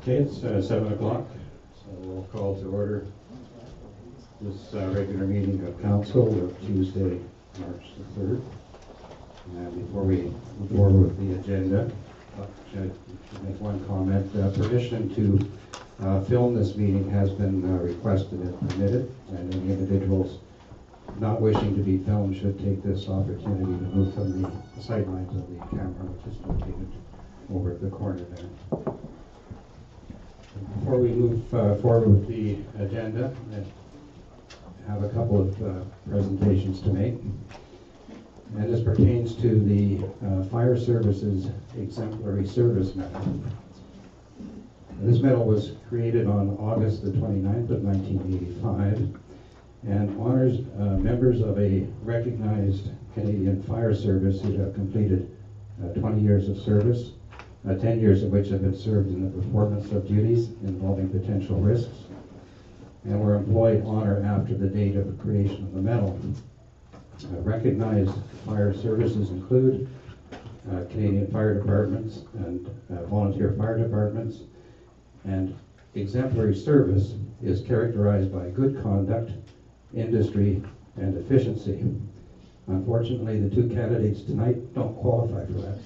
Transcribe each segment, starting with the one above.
Okay, it's 7 o'clock, so we'll call to order this regular meeting of council of Tuesday, March the 3rd. Before we move forward with the agenda, I should make one comment. Permission to film this meeting has been requested and permitted, and any individuals not wishing to be filmed should take this opportunity to move from the sidelines of the camera, which is located over at the corner there. Before we move forward with the agenda, I have a couple of presentations to make. And this pertains to the Fire Services Exemplary Service Medal. This medal was created on August the 29th of 1985 and honors members of a recognized Canadian fire service who have completed 20 years of service, 10 years of which have been served in the performance of duties involving potential risks, and were employed on or after the date of creation of the medal. Recognized fire services include Canadian fire departments and volunteer fire departments, and exemplary service is characterized by good conduct, industry, and efficiency. Unfortunately, the two candidates tonight don't qualify for that.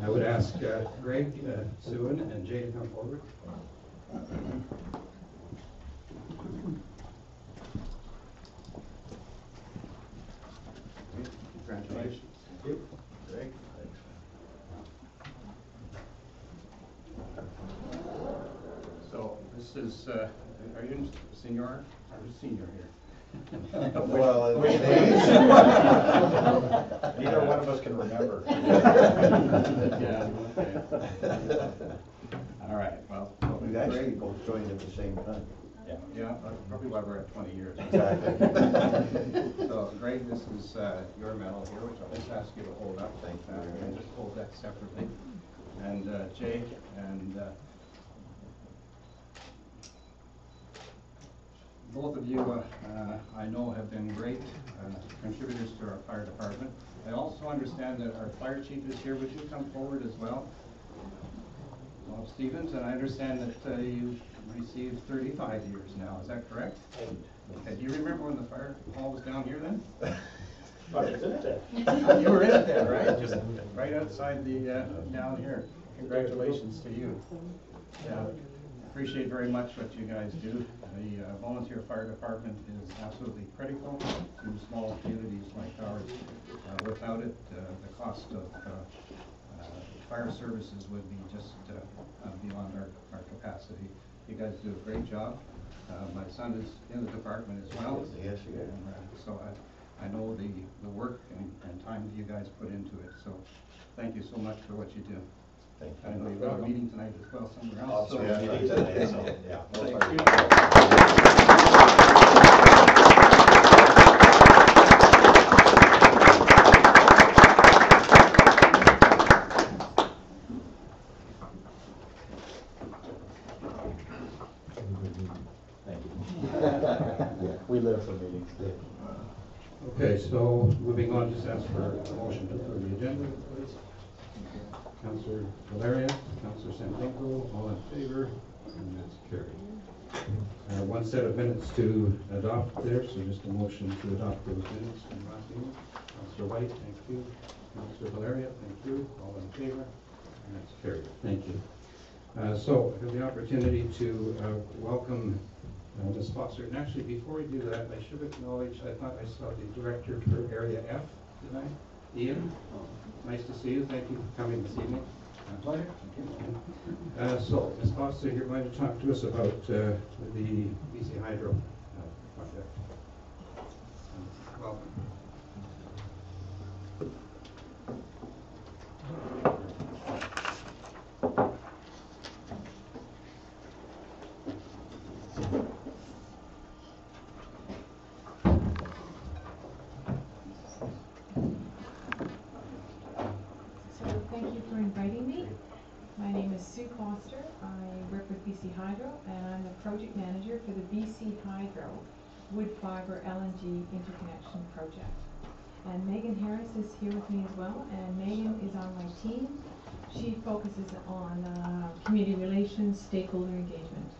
I would ask Greg, Sue, and Jay to come forward. Congratulations. Thank you. Greg. So this is, are you a senior? I'm a senior here. Well, neither one of us can remember. Yeah. Okay. All right. Well, We actually both joined at the same time. Yeah. Probably why we're at 20 years. Exactly. So, Greg, this is your medal here, which I'll just ask you to hold up. Thank you. And just hold that separately. And Jay and both of you, I know, have been great contributors to our fire department. I also understand that our fire chief is here. Would you come forward as well? Bob Stevens, and I understand that you've received 35 years now. Is that correct? Okay. Do you remember when the fire hall was down here then? I was in it then. You were in it then, right? Just right outside the down here. Congratulations to you. Yeah. Appreciate very much what you guys do. The volunteer fire department is absolutely critical to small communities like ours. Without it, the cost of fire services would be just beyond our capacity. You guys do a great job. My son is in the department as well. Yes, you are. So I know the work and time that you guys put into it. So thank you so much for what you do. Thank you. I know you've got a meeting tonight as well somewhere else. Also, So, yeah, meeting today, so, yeah. Thank you. We live for meetings. Okay, so moving on, just ask for a motion to approve the agenda, please. Councillor Valeria, Councillor Santinko, all in favor, and that's carried. One set of minutes to adopt there, so just a motion to adopt those minutes from last meeting. Councillor White, thank you. Councillor Valeria, thank you. All in favor, and that's carried. Thank you. So I have the opportunity to welcome Ms. Foster. And actually, before we do that, I should acknowledge, I thought I saw the director for Area F tonight, Ian. Nice to see you. Thank you for coming this evening. Pleasure. So, Ms. Foster, you're going to talk to us about the BC Hydro project. Welcome. So thank you for inviting me. My name is Sue Foster. I work with BC Hydro, and I'm the project manager for the BC Hydro Wood Fiber LNG Interconnection Project. And Megan Harris is here with me as well, and Megan is on my team. She focuses on community relations, stakeholder engagement.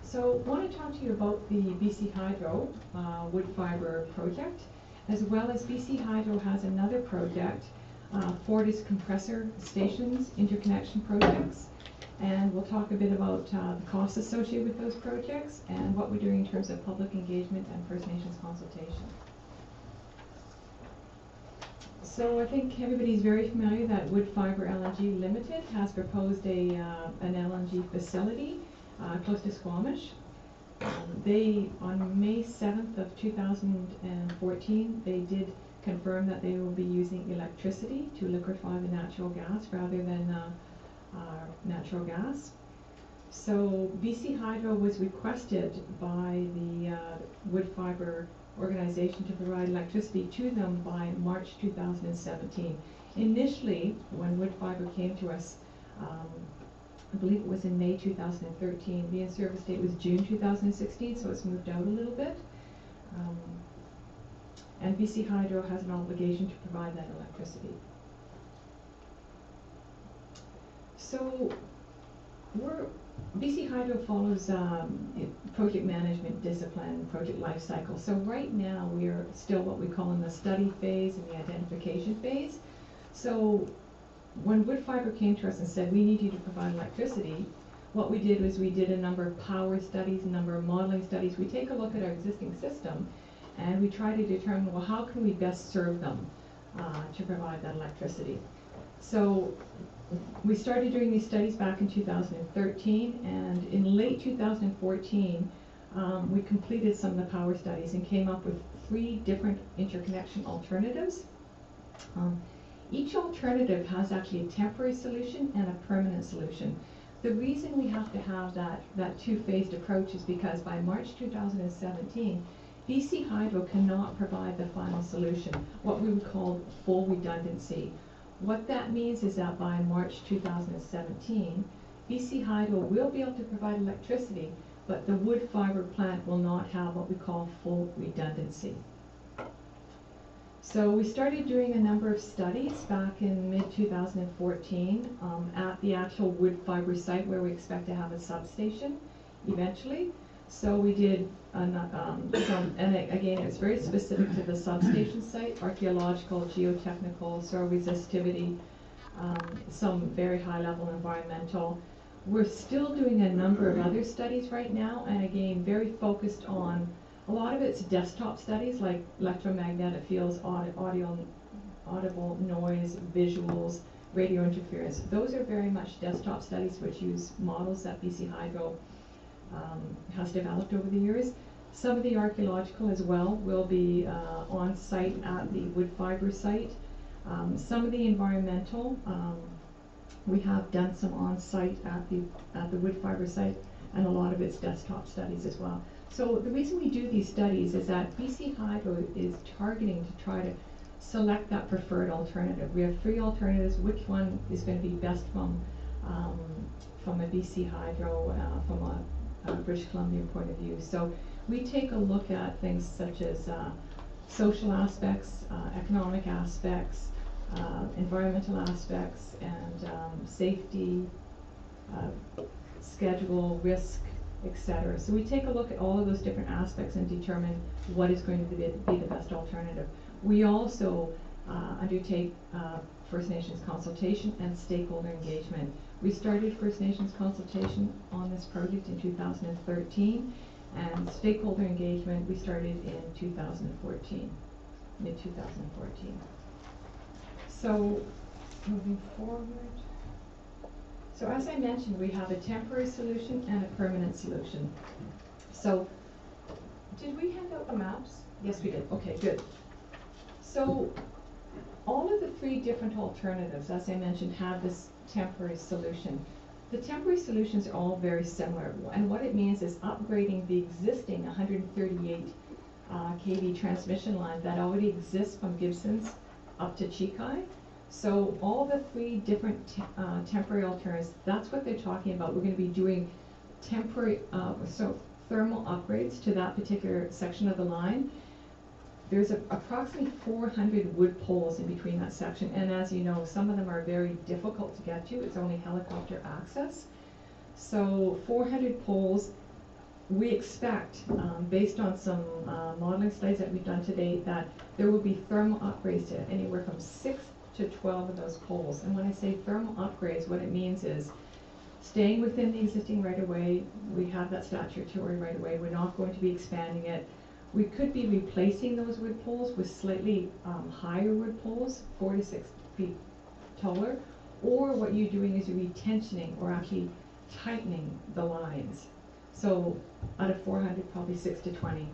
So I want to talk to you about the BC Hydro Wood Fiber Project, as well as BC Hydro has another project, Fortis Compressor Stations Interconnection Projects. And we'll talk a bit about the costs associated with those projects and what we're doing in terms of public engagement and First Nations consultation. So I think everybody's very familiar that Wood Fiber LNG Limited has proposed an LNG facility close to Squamish. They, on May 7th of 2014, they did confirm that they will be using electricity to liquefy the natural gas rather than natural gas. So BC Hydro was requested by the Wood Fiber organization to provide electricity to them by March 2017. Initially, when Wood Fiber came to us, I believe it was in May 2013. The in-service date was June 2016, so it's moved out a little bit. And BC Hydro has an obligation to provide that electricity. So BC Hydro follows project management discipline, project life cycle. So right now we are still what we call in the study phase and the identification phase. So when Wood Fiber came to us and said, we need you to provide electricity, what we did was we did a number of power studies, a number of modeling studies. We take a look at our existing system and we try to determine, well, how can we best serve them to provide that electricity? So we started doing these studies back in 2013, and in late 2014, we completed some of the power studies and came up with 3 different interconnection alternatives. Each alternative has actually a temporary solution and a permanent solution. The reason we have to have that two-phased approach is because by March 2017, BC Hydro cannot provide the final solution, what we would call full redundancy. What that means is that by March 2017, BC Hydro will be able to provide electricity, but the wood fiber plant will not have what we call full redundancy. So we started doing a number of studies back in mid-2014 at the actual wood fiber site where we expect to have a substation eventually. So we did and again, it's very specific to the substation site, archaeological, geotechnical, soil resistivity, some very high level environmental. We're still doing a number of other studies right now, and again, very focused on, a lot of it's desktop studies like electromagnetic fields, audible noise, visuals, radio interference. Those are very much desktop studies which use models that BC Hydro has developed over the years. Some of the archaeological as well will be on site at the wood fiber site. Some of the environmental, we have done some on site at the wood fiber site, and a lot of it's desktop studies as well. So the reason we do these studies is that BC Hydro is targeting to try to select that preferred alternative. We have 3 alternatives. Which one is going to be best from a BC Hydro, from a British Columbia point of view? So we take a look at things such as social aspects, economic aspects, environmental aspects, and safety, schedule, risk, etc. So we take a look at all of those different aspects and determine what is going to be the best alternative. We also undertake First Nations consultation and stakeholder engagement. We started First Nations consultation on this project in 2013, and stakeholder engagement we started in 2014, mid-2014. So moving forward. So as I mentioned, we have a temporary solution and a permanent solution. So did we hand out the maps? Yes, we did. Okay, good. So all of the 3 different alternatives, as I mentioned, have this temporary solution. The temporary solutions are all very similar, and what it means is upgrading the existing 138 kV transmission line that already exists from Gibsons up to Chikai. So all the three different temporary alternatives, that's what they're talking about. We're going to be doing temporary, thermal upgrades to that particular section of the line. There's approximately 400 wood poles in between that section, and as you know, some of them are very difficult to get to. It's only helicopter access. So 400 poles. We expect, based on some modeling studies that we've done to date, that there will be thermal upgrades to anywhere from 6 to 12 of those poles. And when I say thermal upgrades, what it means is staying within the existing right-of-way. We have that statutory right-of-way. We're not going to be expanding it. We could be replacing those wood poles with slightly higher wood poles, 4 to 6 feet taller. Or what you're doing is you're retensioning or actually tightening the lines. So out of 400, probably 6 to 20.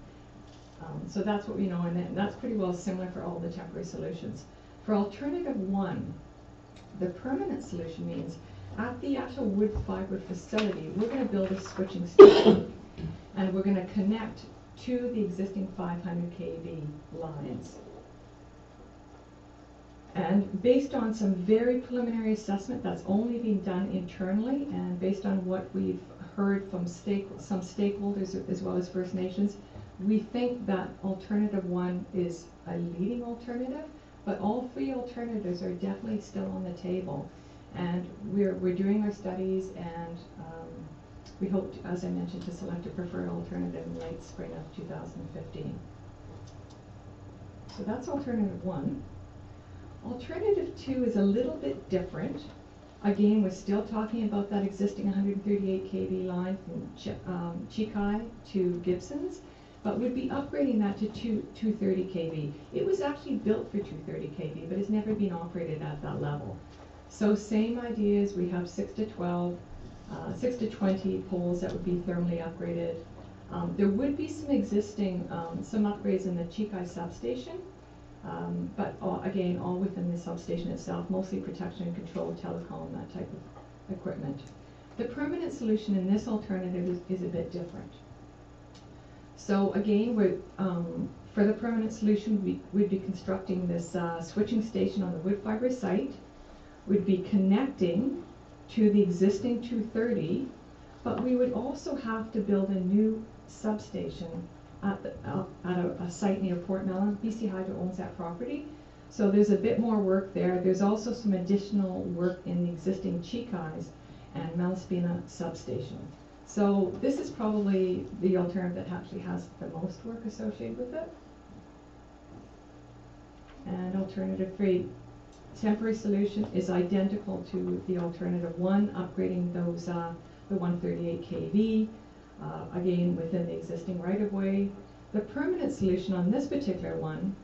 So that's what we know, and that's pretty well similar for all the temporary solutions. For alternative one, the permanent solution means at the actual wood fiber facility, we're going to build a switching station, and we're going to connect to the existing 500 kV lines. And based on some very preliminary assessment that's only being done internally, and based on what we've heard from some stakeholders as well as First Nations, we think that alternative one is a leading alternative, but all three alternatives are definitely still on the table. And we're doing our studies, and we hope, as I mentioned, to select a preferred alternative in late spring of 2015. So that's alternative one. Alternative two is a little bit different. Again, we're still talking about that existing 138 kV line from Chikai to Gibsons, but we'd be upgrading that to 230 kV. It was actually built for 230 kV, but it's never been operated at that level. So same ideas, we have 6 to 20 poles that would be thermally upgraded. There would be some existing, some upgrades in the Chikai substation, but again, all within the substation itself, mostly protection and control, telecom, that type of equipment. The permanent solution in this alternative is a bit different. So again, for the permanent solution, we'd be constructing this switching station on the wood fiber site. We'd be connecting to the existing 230, but we would also have to build a new substation at a site near Port Mellon. BC Hydro owns that property, so there's a bit more work there. There's also some additional work in the existing Chikais and Malaspina substation. So this is probably the alternative that actually has the most work associated with it. And alternative three, temporary solution, is identical to the alternative one, upgrading those the 138 kV, again within the existing right-of-way. The permanent solution on this particular one,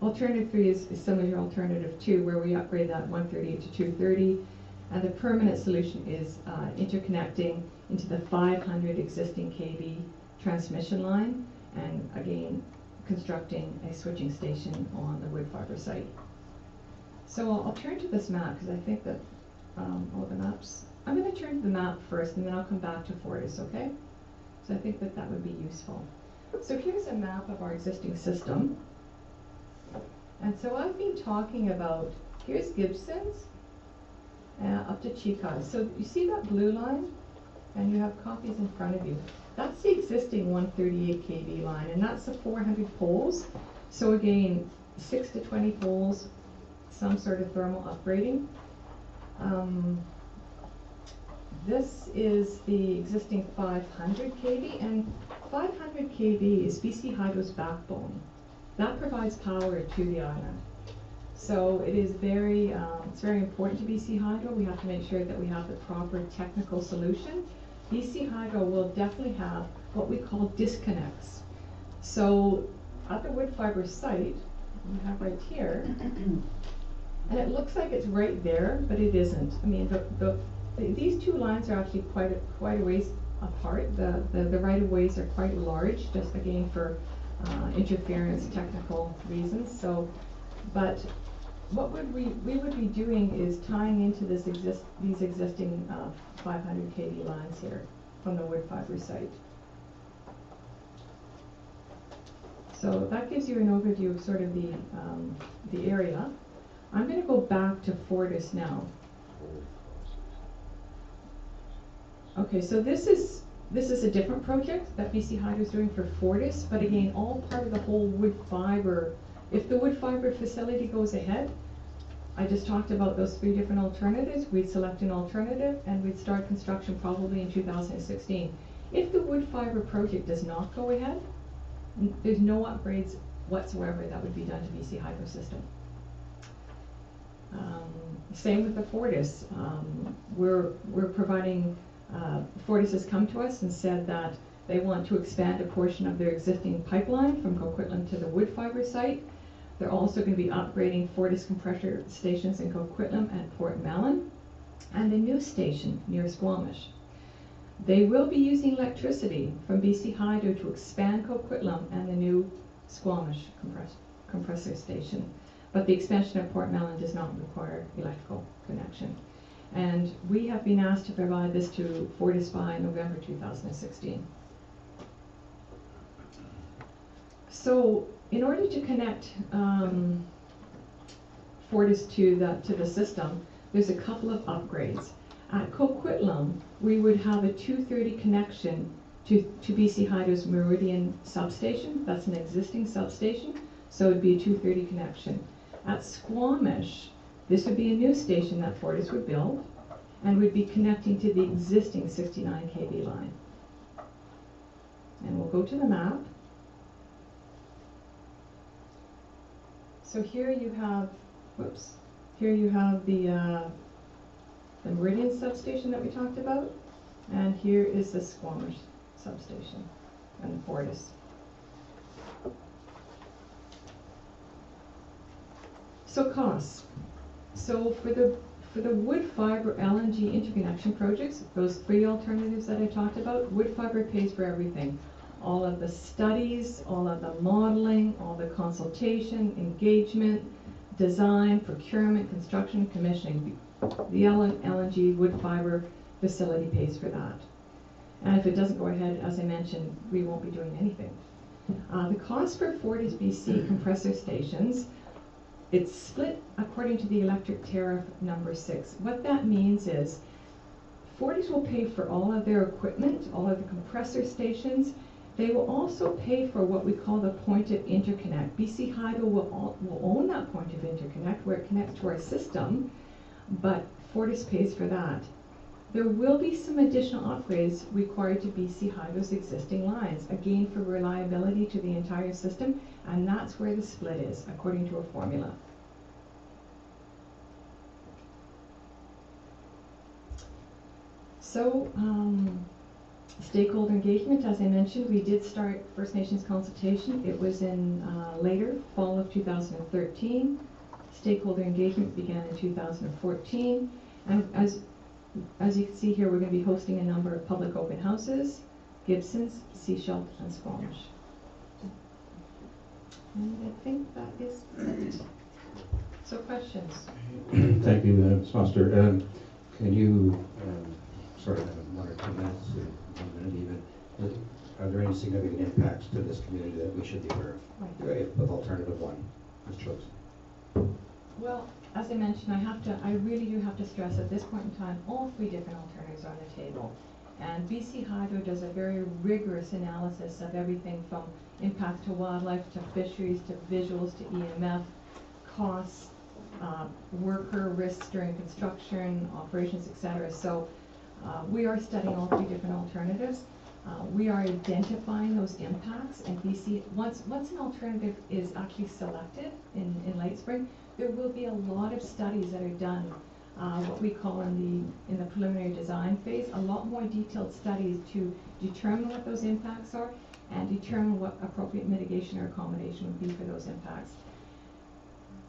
alternative three is similar to alternative two, where we upgrade that 138 to 230, and the permanent solution is interconnecting into the 500 existing kV transmission line, and again constructing a switching station on the wood fiber site. So I'll turn to this map, because I think that all the maps, I'm going to turn to the map first, and then I'll come back to Fortis, okay? So I think that that would be useful. So here's a map of our existing system. And so I've been talking about, here's Gibsons, up to Chikai. So you see that blue line? And you have copies in front of you. That's the existing 138 kV line, and that's the 400 poles. So again, 6 to 20 poles, some sort of thermal upgrading. This is the existing 500 kV, and 500 kV is BC Hydro's backbone. That provides power to the island. So it is it's very important to BC Hydro. We have to make sure that we have the proper technical solution. BC Hydro will definitely have what we call disconnects. So at the wood fiber site, we have right here, and it looks like it's right there, but it isn't. I mean, these two lines are actually quite a ways apart. The right-of-ways are quite large, just again for interference, technical reasons. So, but what we would be doing is tying into these existing 500 kV lines here from the wood fiber site. So that gives you an overview of sort of the area. I'm going to go back to Fortis now. Okay, so this is a different project that BC Hydro is doing for Fortis, but again, all part of the whole wood fiber. If the wood fiber facility goes ahead, I just talked about those 3 different alternatives. We'd select an alternative and we'd start construction probably in 2016. If the wood fiber project does not go ahead, there's no upgrades whatsoever that would be done to BC Hydro system. Same with the Fortis. We're providing, Fortis has come to us and said that they want to expand a portion of their existing pipeline from Coquitlam to the wood fiber site. They're also going to be upgrading Fortis compressor stations in Coquitlam and Port Mellon, and a new station near Squamish. They will be using electricity from BC Hydro to expand Coquitlam and the new Squamish compressor station. But the expansion of Port Mellon does not require electrical connection. And we have been asked to provide this to Fortis by November 2016. So in order to connect Fortis to the system, there's a couple of upgrades. At Coquitlam, we would have a 230 connection to BC Hydro's Meridian substation. That's an existing substation, so it would be a 230 connection. At Squamish, this would be a new station that Fortis would build and would be connecting to the existing 69 kV line. And we'll go to the map. So here you have, here you have the Meridian substation that we talked about, and here is the Squamish substation and Fortis. So costs. So for the wood fiber LNG interconnection projects, those 3 alternatives that I talked about, wood fiber pays for everything. All of the studies, all of the modeling, all the consultation, engagement, design, procurement, construction, commissioning. The LNG wood fiber facility pays for that. And if it doesn't go ahead, as I mentioned, we won't be doing anything. The cost for Fortis BC compressor stations, it's split according to the electric tariff number 6. What that means is Fortis will pay for all of their equipment, all of the compressor stations. They will also pay for what we call the point of interconnect. BC Hydro will own that point of interconnect where it connects to our system, but Fortis pays for that. There will be some additional upgrades required to BC Hydro's existing lines, again for reliability to the entire system, and that's where the split is, according to a formula. So, stakeholder engagement, as I mentioned, we did start First Nations consultation. It was in later, fall of 2013. Stakeholder engagement began in 2014. And as you can see here, we're going to be hosting a number of public open houses, Gibsons, Seashell, and Squamish. And I think that is it. So questions? Thank you, Ms. Foster. Can you sort of in 1 or 2 minutes, 1 minute even, are there any significant impacts to this community that we should be aware of? Right. With alternative 1, Ms. Childs. Well, as I mentioned, I really do have to stress at this point in time, all 3 different alternatives are on the table. And BC Hydro does a very rigorous analysis of everything from impact to wildlife, to fisheries, to visuals, to EMF, costs, worker risks during construction, operations, etc. So we are studying all 3 different alternatives. We are identifying those impacts, and BC, once an alternative is actually selected in late spring, there will be a lot of studies that are done, what we call in the preliminary design phase, a lot more detailed studies to determine what those impacts are and determine what appropriate mitigation or accommodation would be for those impacts.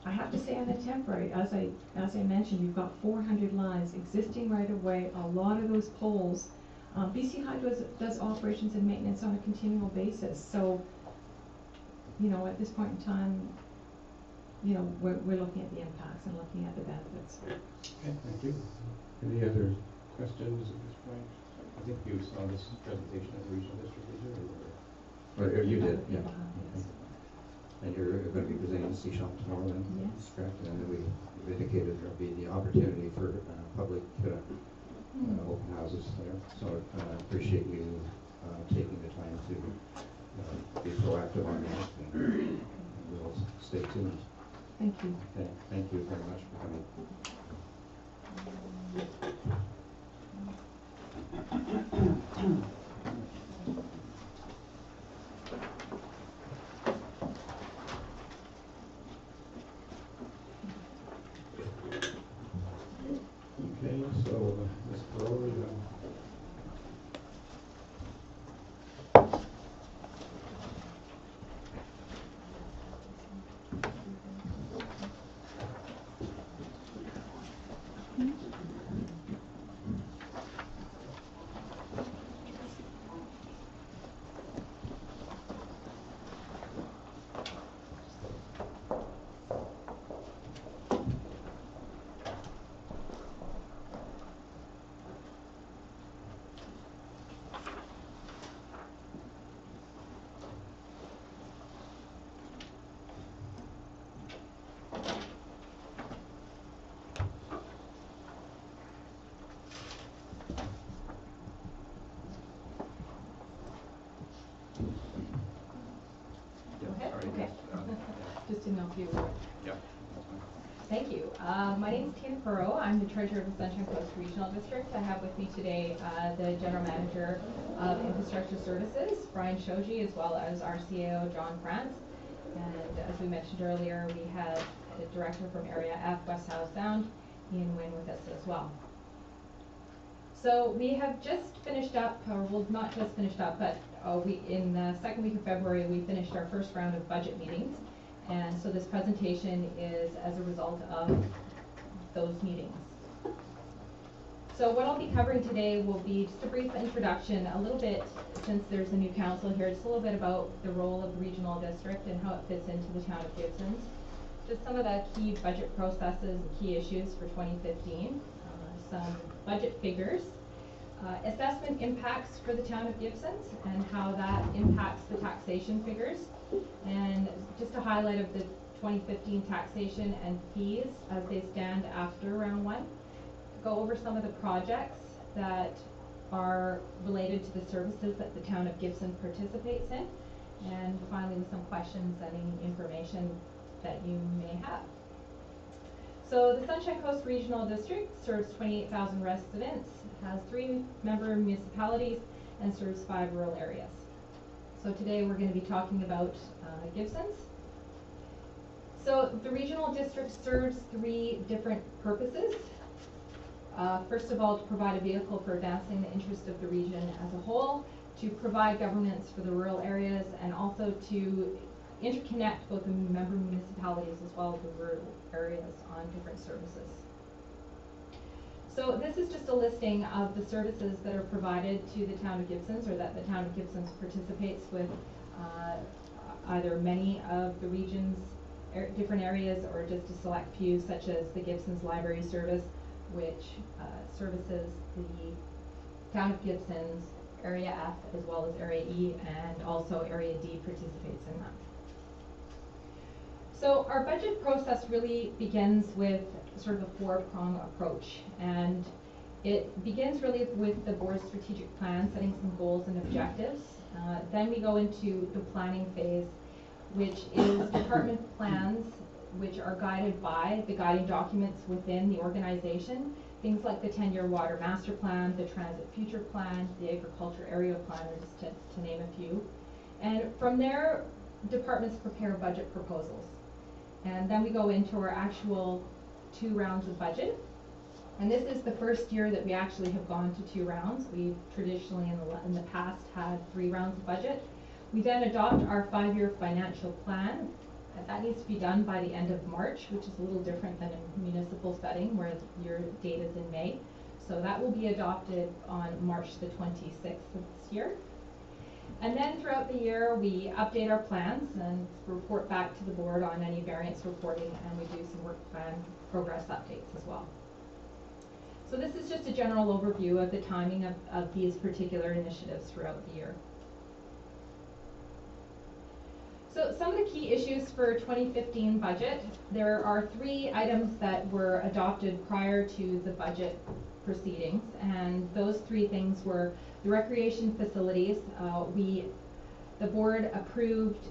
I have to say on the temporary, as I mentioned, you've got 400 lines existing right away, a lot of those poles. BC Hydro does operations and maintenance on a continual basis, so at this point in time, we're looking at the impacts and looking at the benefits. Okay, thank you. Any other questions at this point? I think you saw this presentation at the regional district, did you? Or you did, yeah. Yes. And you're going to be presenting the C-Shop tomorrow then? Yes. Correct, and then we've indicated there'll be the opportunity for public open houses there. So I appreciate you taking the time to be proactive on that, and we'll stay tuned. Thank you. Okay, thank you very much for coming. Okay, so Ms. Crowley, Go ahead. sorry, Okay. Just didn't know if you were. yeah, that's fine. Thank you. My name is Tina Perot. I'm the treasurer of the Sunshine Coast Regional District. I have with me today the general manager of infrastructure services, Brian Shoji, as well as our CAO, John France. And as we mentioned earlier, we had a director from Area F, West Howe Sound, Ian Wynn, with us as well. So we have just finished up, or well, not just finished up, but in the second week of February, we finished our first round of budget meetings. And so this presentation is as a result of those meetings. So what I'll be covering today will be just a brief introduction, a little bit, since there's a new council here, just a little bit about the role of the regional district and how it fits into the town of Gibsons. Just some of the key budget processes and key issues for 2015, some budget figures, assessment impacts for the town of Gibsons and how that impacts the taxation figures, and just a highlight of the 2015 taxation and fees as they stand after round one. Go over some of the projects that are related to the services that the town of Gibson participates in, and finally with some questions and any information that you may have. So the Sunshine Coast Regional District serves 28,000 residents, has 3 member municipalities, and serves 5 rural areas. So today we're going to be talking about Gibsons. So the regional district serves 3 different purposes. First of all, to provide a vehicle for advancing the interest of the region as a whole, to provide governance for the rural areas, and also to interconnect both the member municipalities as well as the rural areas on different services. So this is just a listing of the services that are provided to the town of Gibsons, or that the town of Gibsons participates with either many of the region's different areas or just a select few, such as the Gibsons Library Service, which services the town of Gibsons, Area F, as well as Area E, and also Area D participates in that. So our budget process really begins with sort of a 4-prong approach, and it begins really with the board's strategic plan, setting some goals and objectives. Then we go into the planning phase, which is department plans, which are guided by the guiding documents within the organization, things like the 10-year water master plan, the transit future plan, the agriculture area plan, or just to name a few. And from there, departments prepare budget proposals. And then we go into our actual 2 rounds of budget. And this is the first year that we actually have gone to 2 rounds. We've traditionally in the past had 3 rounds of budget. We then adopt our 5-year financial plan. That needs to be done by the end of March, which is a little different than a municipal setting where your date is in May. So that will be adopted on March the 26th of this year. And then throughout the year, we update our plans and report back to the board on any variance reporting, and we do some work plan progress updates as well. So this is just a general overview of the timing of these particular initiatives throughout the year. So some of the key issues for 2015 budget, there are 3 items that were adopted prior to the budget proceedings, and those 3 things were the recreation facilities. The board approved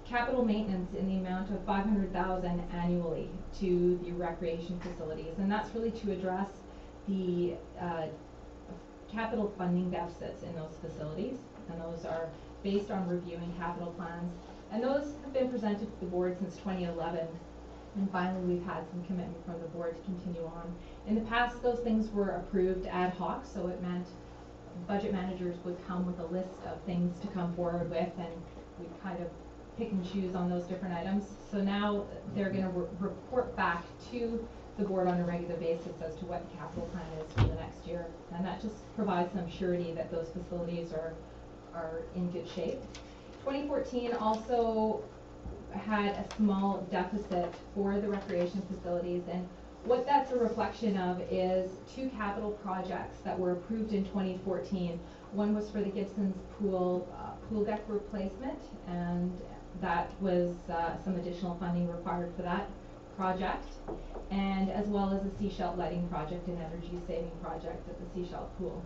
capital maintenance in the amount of $500,000 annually to the recreation facilities, and that's really to address the capital funding deficits in those facilities, and those are based on reviewing capital plans, and those have been presented to the board since 2011, and finally we've had some commitment from the board to continue on. In the past, those things were approved ad hoc, so it meant budget managers would come with a list of things to come forward with, and we'd kind of pick and choose on those different items. So now they're going to report back to the board on a regular basis as to what the capital plan is for the next year, and that just provides some surety that those facilities are in good shape. 2014 also had a small deficit for the recreation facilities, and what that's a reflection of is 2 capital projects that were approved in 2014. One was for the Gibsons pool deck replacement, and that was some additional funding required for that project, and as well as a seashell lighting project, an energy saving project at the seashell pool.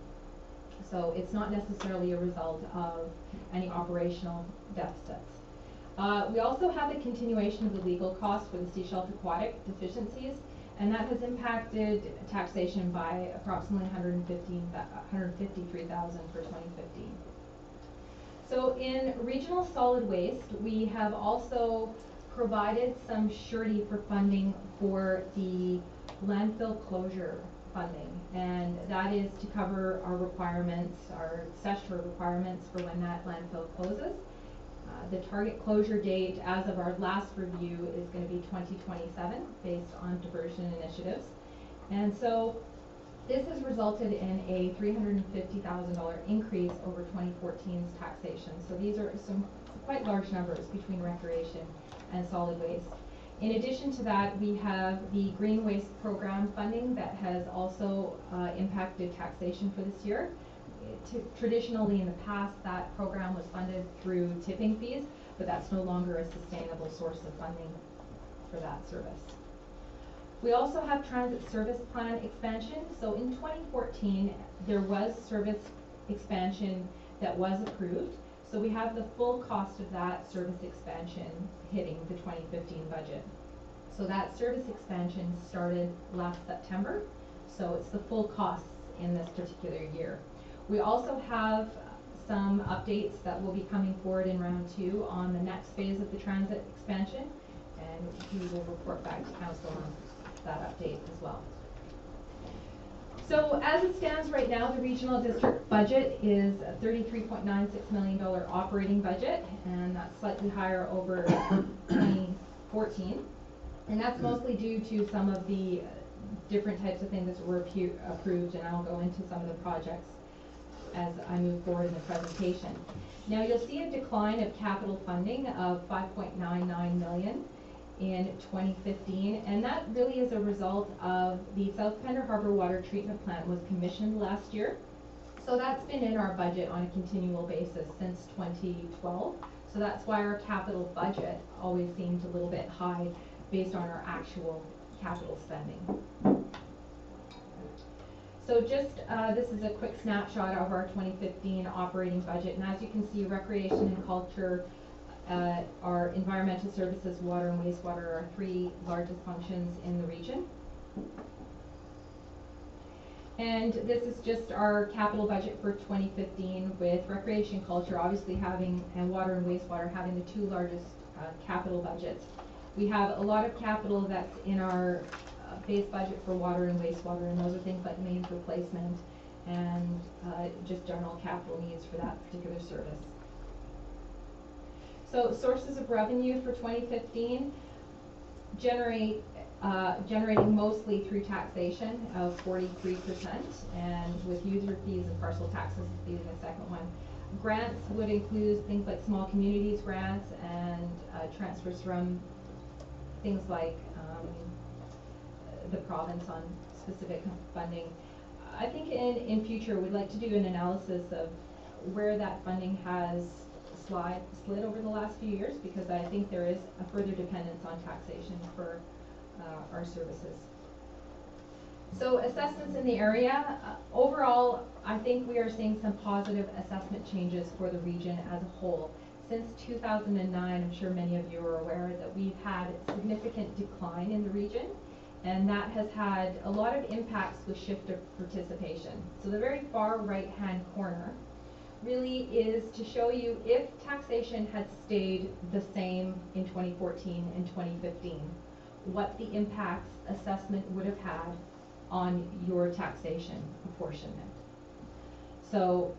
So it's not necessarily a result of any operational deficits. We also have the continuation of the legal costs for the seashell aquatic deficiencies, and that has impacted taxation by approximately $153,000 for 2015. So in regional solid waste, we have also provided some surety for funding for the landfill closure funding, and that is to cover our requirements, our statutory requirements for when that landfill closes. The target closure date as of our last review is going to be 2027 based on diversion initiatives, and so this has resulted in a $350,000 increase over 2014's taxation. So these are some quite large numbers between recreation and solid waste. In addition to that, we have the Green Waste Program funding that has also impacted taxation for this year. Traditionally in the past, that program was funded through tipping fees, but that's no longer a sustainable source of funding for that service. We also have transit service plan expansion. So in 2014, there was service expansion that was approved. So we have the full cost of that service expansion hitting the 2015 budget. So that service expansion started last September. So it's the full costs in this particular year. We also have some updates that will be coming forward in round 2 on the next phase of the transit expansion, and we will report back to council on that update as well. So as it stands right now, the regional district budget is a $33.96 million operating budget, and that's slightly higher over 2014. And that's mostly due to some of the different types of things that were approved, and I'll go into some of the projects as I move forward in the presentation. Now you'll see a decline of capital funding of $5.99 million in 2015, and that really is a result of the South Pender Harbor Water Treatment Plant was commissioned last year. So that's been in our budget on a continual basis since 2012. So that's why our capital budget always seemed a little bit high based on our actual capital spending. So just, this is a quick snapshot of our 2015 operating budget, and as you can see, recreation and culture, our environmental services, water and wastewater are our 3 largest functions in the region. And this is just our capital budget for 2015, with recreation, culture obviously having, and water and wastewater having the 2 largest capital budgets. We have a lot of capital that's in our base budget for water and wastewater, and those are things like mains replacement and just general capital needs for that particular service. So sources of revenue for 2015 generating mostly through taxation of 43%, and with user fees and parcel taxes being the second one. Grants would include things like small communities grants and transfers from things like the province on specific funding. I think in future we'd like to do an analysis of where that funding has slid over the last few years because I think there is a further dependence on taxation for our services. So assessments in the area, overall, I think we are seeing some positive assessment changes for the region as a whole. Since 2009, I'm sure many of you are aware that we've had significant decline in the region, and that has had a lot of impacts with shift of participation. So the very far right-hand corner really is to show you if taxation had stayed the same in 2014 and 2015, what the impacts assessment would have had on your taxation apportionment. So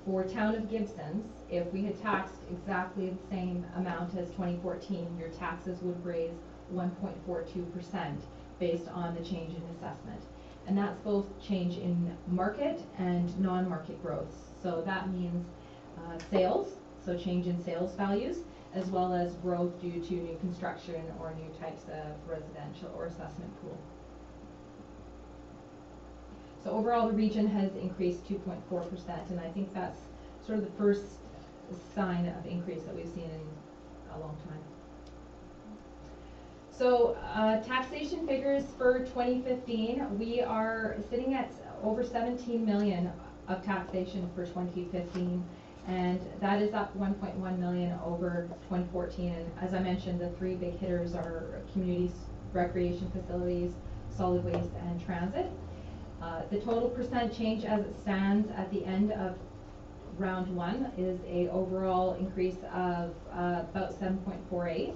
for town of Gibsons, if we had taxed exactly the same amount as 2014, your taxes would raise 1.42% based on the change in assessment. And that's both change in market and non-market growth. So that means sales, so change in sales values, as well as growth due to new construction or new types of residential or assessment pool. So overall, the region has increased 2.4%, and I think that's sort of the first sign of increase that we've seen in a long time. So taxation figures for 2015, we are sitting at over 17 million of taxation for 2015, and that is up 1.1 million over 2014. And as I mentioned, the three big hitters are communities, recreation facilities, solid waste, and transit. The total percent change as it stands at the end of round one is a overall increase of about 7.48.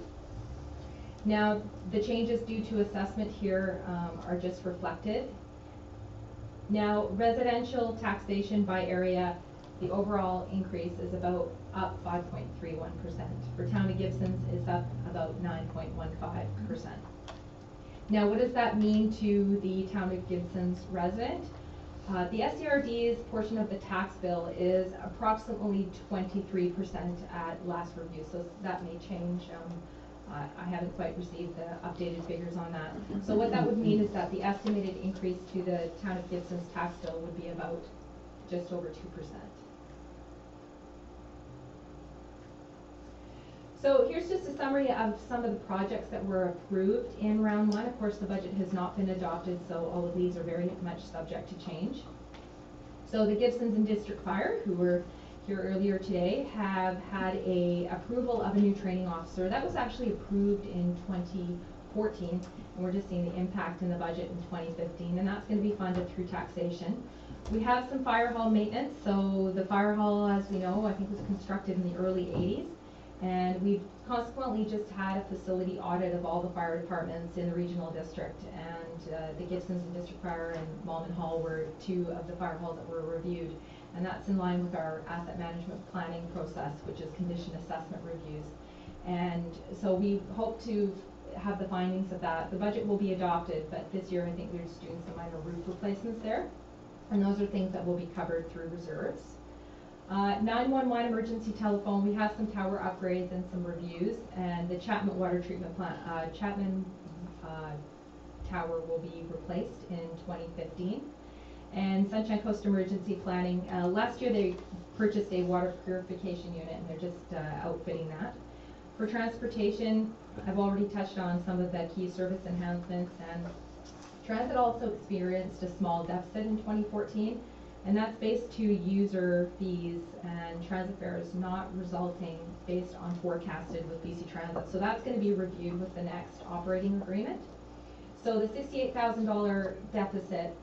Now, the changes due to assessment here are just reflected. Now, residential taxation by area, the overall increase is about up 5.31%. For town of Gibsons, it's up about 9.15%. Now, what does that mean to the town of Gibsons resident? The SCRD's portion of the tax bill is approximately 23% at last review, so that may change. I haven't quite received the updated figures on that. So what that would mean is that the estimated increase to the town of Gibsons tax bill would be about just over 2%. So here's just a summary of some of the projects that were approved in round one. Of course, the budget has not been adopted, so all of these are very much subject to change. So the Gibsons and District Fire, who were here earlier today, have had a approval of a new training officer. That was actually approved in 2014, and we're just seeing the impact in the budget in 2015, and that's going to be funded through taxation. We have some fire hall maintenance. So the fire hall, as we know, I think was constructed in the early 80s. And we've consequently just had a facility audit of all the fire departments in the regional district, and the Gibsons and District Fire and Malman Hall were two of the fire halls that were reviewed. And that's in line with our asset management planning process, which is condition assessment reviews. And so we hope to have the findings of that. The budget will be adopted, but this year I think we're just doing some minor roof replacements there. And those are things that will be covered through reserves. 911 emergency telephone, we have some tower upgrades and some reviews, and the Chapman water treatment plant, Chapman tower will be replaced in 2015. And Sunshine Coast Emergency Planning, last year they purchased a water purification unit, and they're just outfitting that. For transportation, I've already touched on some of the key service enhancements, and transit also experienced a small deficit in 2014. And that's based to user fees and transit fares not resulting based on forecasted with BC Transit. So that's going to be reviewed with the next operating agreement. So the $68,000 deficit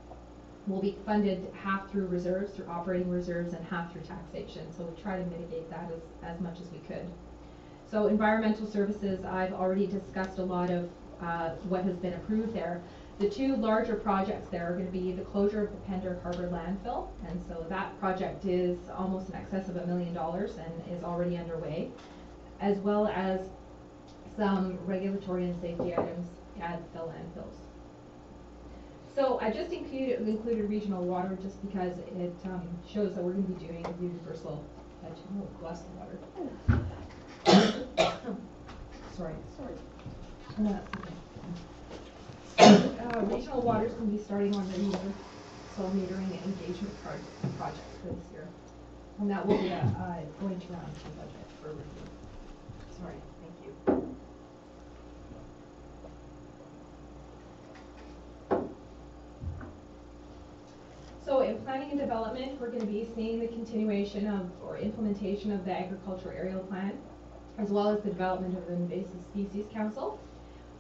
will be funded half through reserves, through operating reserves, and half through taxation. So we try to mitigate that as much as we could. So environmental services, I've already discussed a lot of what has been approved there. The two larger projects there are going to be the closure of the Pender Harbor landfill, and so that project is almost in excess of $1 million and is already underway, as well as some regulatory and safety items at the landfills. So I just included regional water just because it shows that we're going to be doing a universal, bless the water. Sorry. Regional water is going to be starting on the universal metering and engagement project for this year. And that will be going to round 2 budget for review. Sorry, thank you. So in planning and development, we're going to be seeing the continuation of or implementation of the agricultural aerial plan, as well as the development of an invasive species council.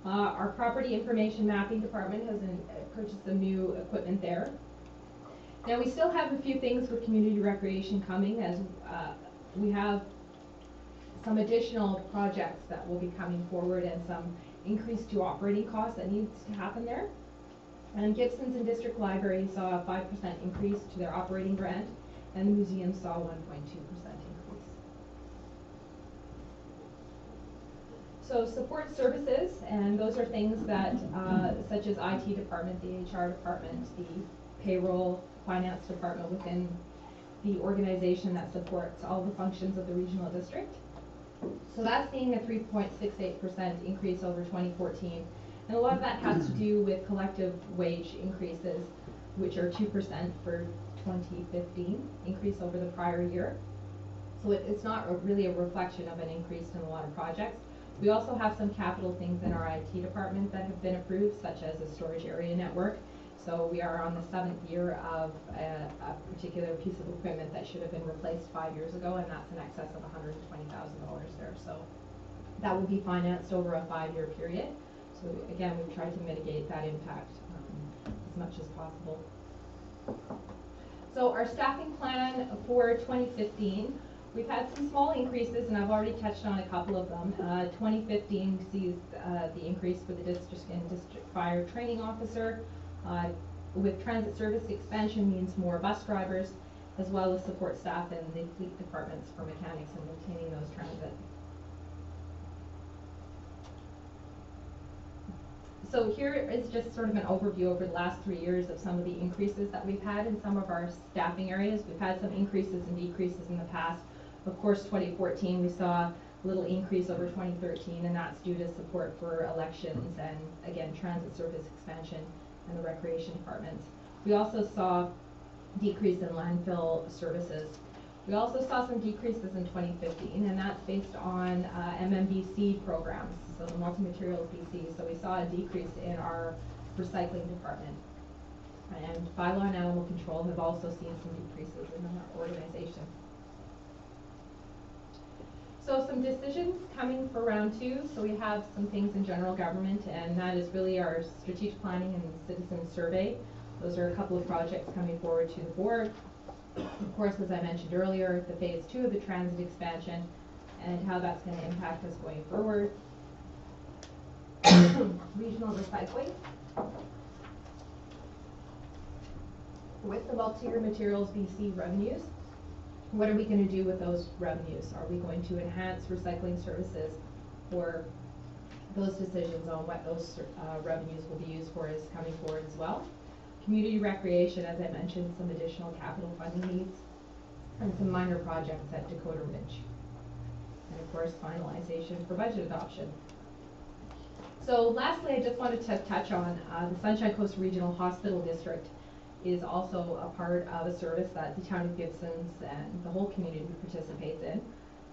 Our property information mapping department has purchased some new equipment there. Now we still have a few things with community recreation coming, as we have some additional projects that will be coming forward and some increase to operating costs that needs to happen there. And Gibsons and District Library saw a 5% increase to their operating grant, and the museum saw 1.2% increase. So support services, and those are things that, such as IT department, the HR department, the payroll, finance department within the organization that supports all the functions of the regional district. So that's seeing a 3.68% increase over 2014. And a lot of that has to do with collective wage increases, which are 2% for 2015, increase over the prior year. So it's not really a reflection of an increase in a lot of projects. We also have some capital things in our IT department that have been approved, such as a storage area network. So we are on the 7th year of a particular piece of equipment that should have been replaced 5 years ago, and that's in excess of $120,000 there. So that will be financed over a 5-year period. So again, we've tried to mitigate that impact as much as possible. So our staffing plan for 2015, we've had some small increases, and I've already touched on a couple of them. 2015 sees the increase for the district and district fire training officer. With transit service expansion means more bus drivers, as well as support staff in the fleet departments for mechanics and maintaining those transit. So here is just sort of an overview over the last 3 years of some of the increases that we've had in some of our staffing areas. We've had some increases and decreases in the past. Of course, 2014 we saw a little increase over 2013, and that's due to support for elections and, again, transit service expansion and the recreation departments. We also saw decrease in landfill services. We also saw some decreases in 2015, and that's based on MMBC programs, so the multi-materials BC. So we saw a decrease in our recycling department. And bylaw and animal control have also seen some decreases in our organization. So some decisions coming for round 2. So we have some things in general government, and that is really our strategic planning and citizen survey. Those are a couple of projects coming forward to the board. Of course, as I mentioned earlier, the phase 2 of the transit expansion and how that's going to impact us going forward. Regional recycling. With the multi-year materials BC revenues, what are we going to do with those revenues? Are we going to enhance recycling services, or those decisions on what those revenues will be used for is coming forward as well? Community recreation, as I mentioned, some additional capital funding needs, and some minor projects at Dakota Ridge. And of course, finalization for budget adoption. So lastly, I just wanted to touch on the Sunshine Coast Regional Hospital District is also a part of a service that the town of Gibsons and the whole community participates in.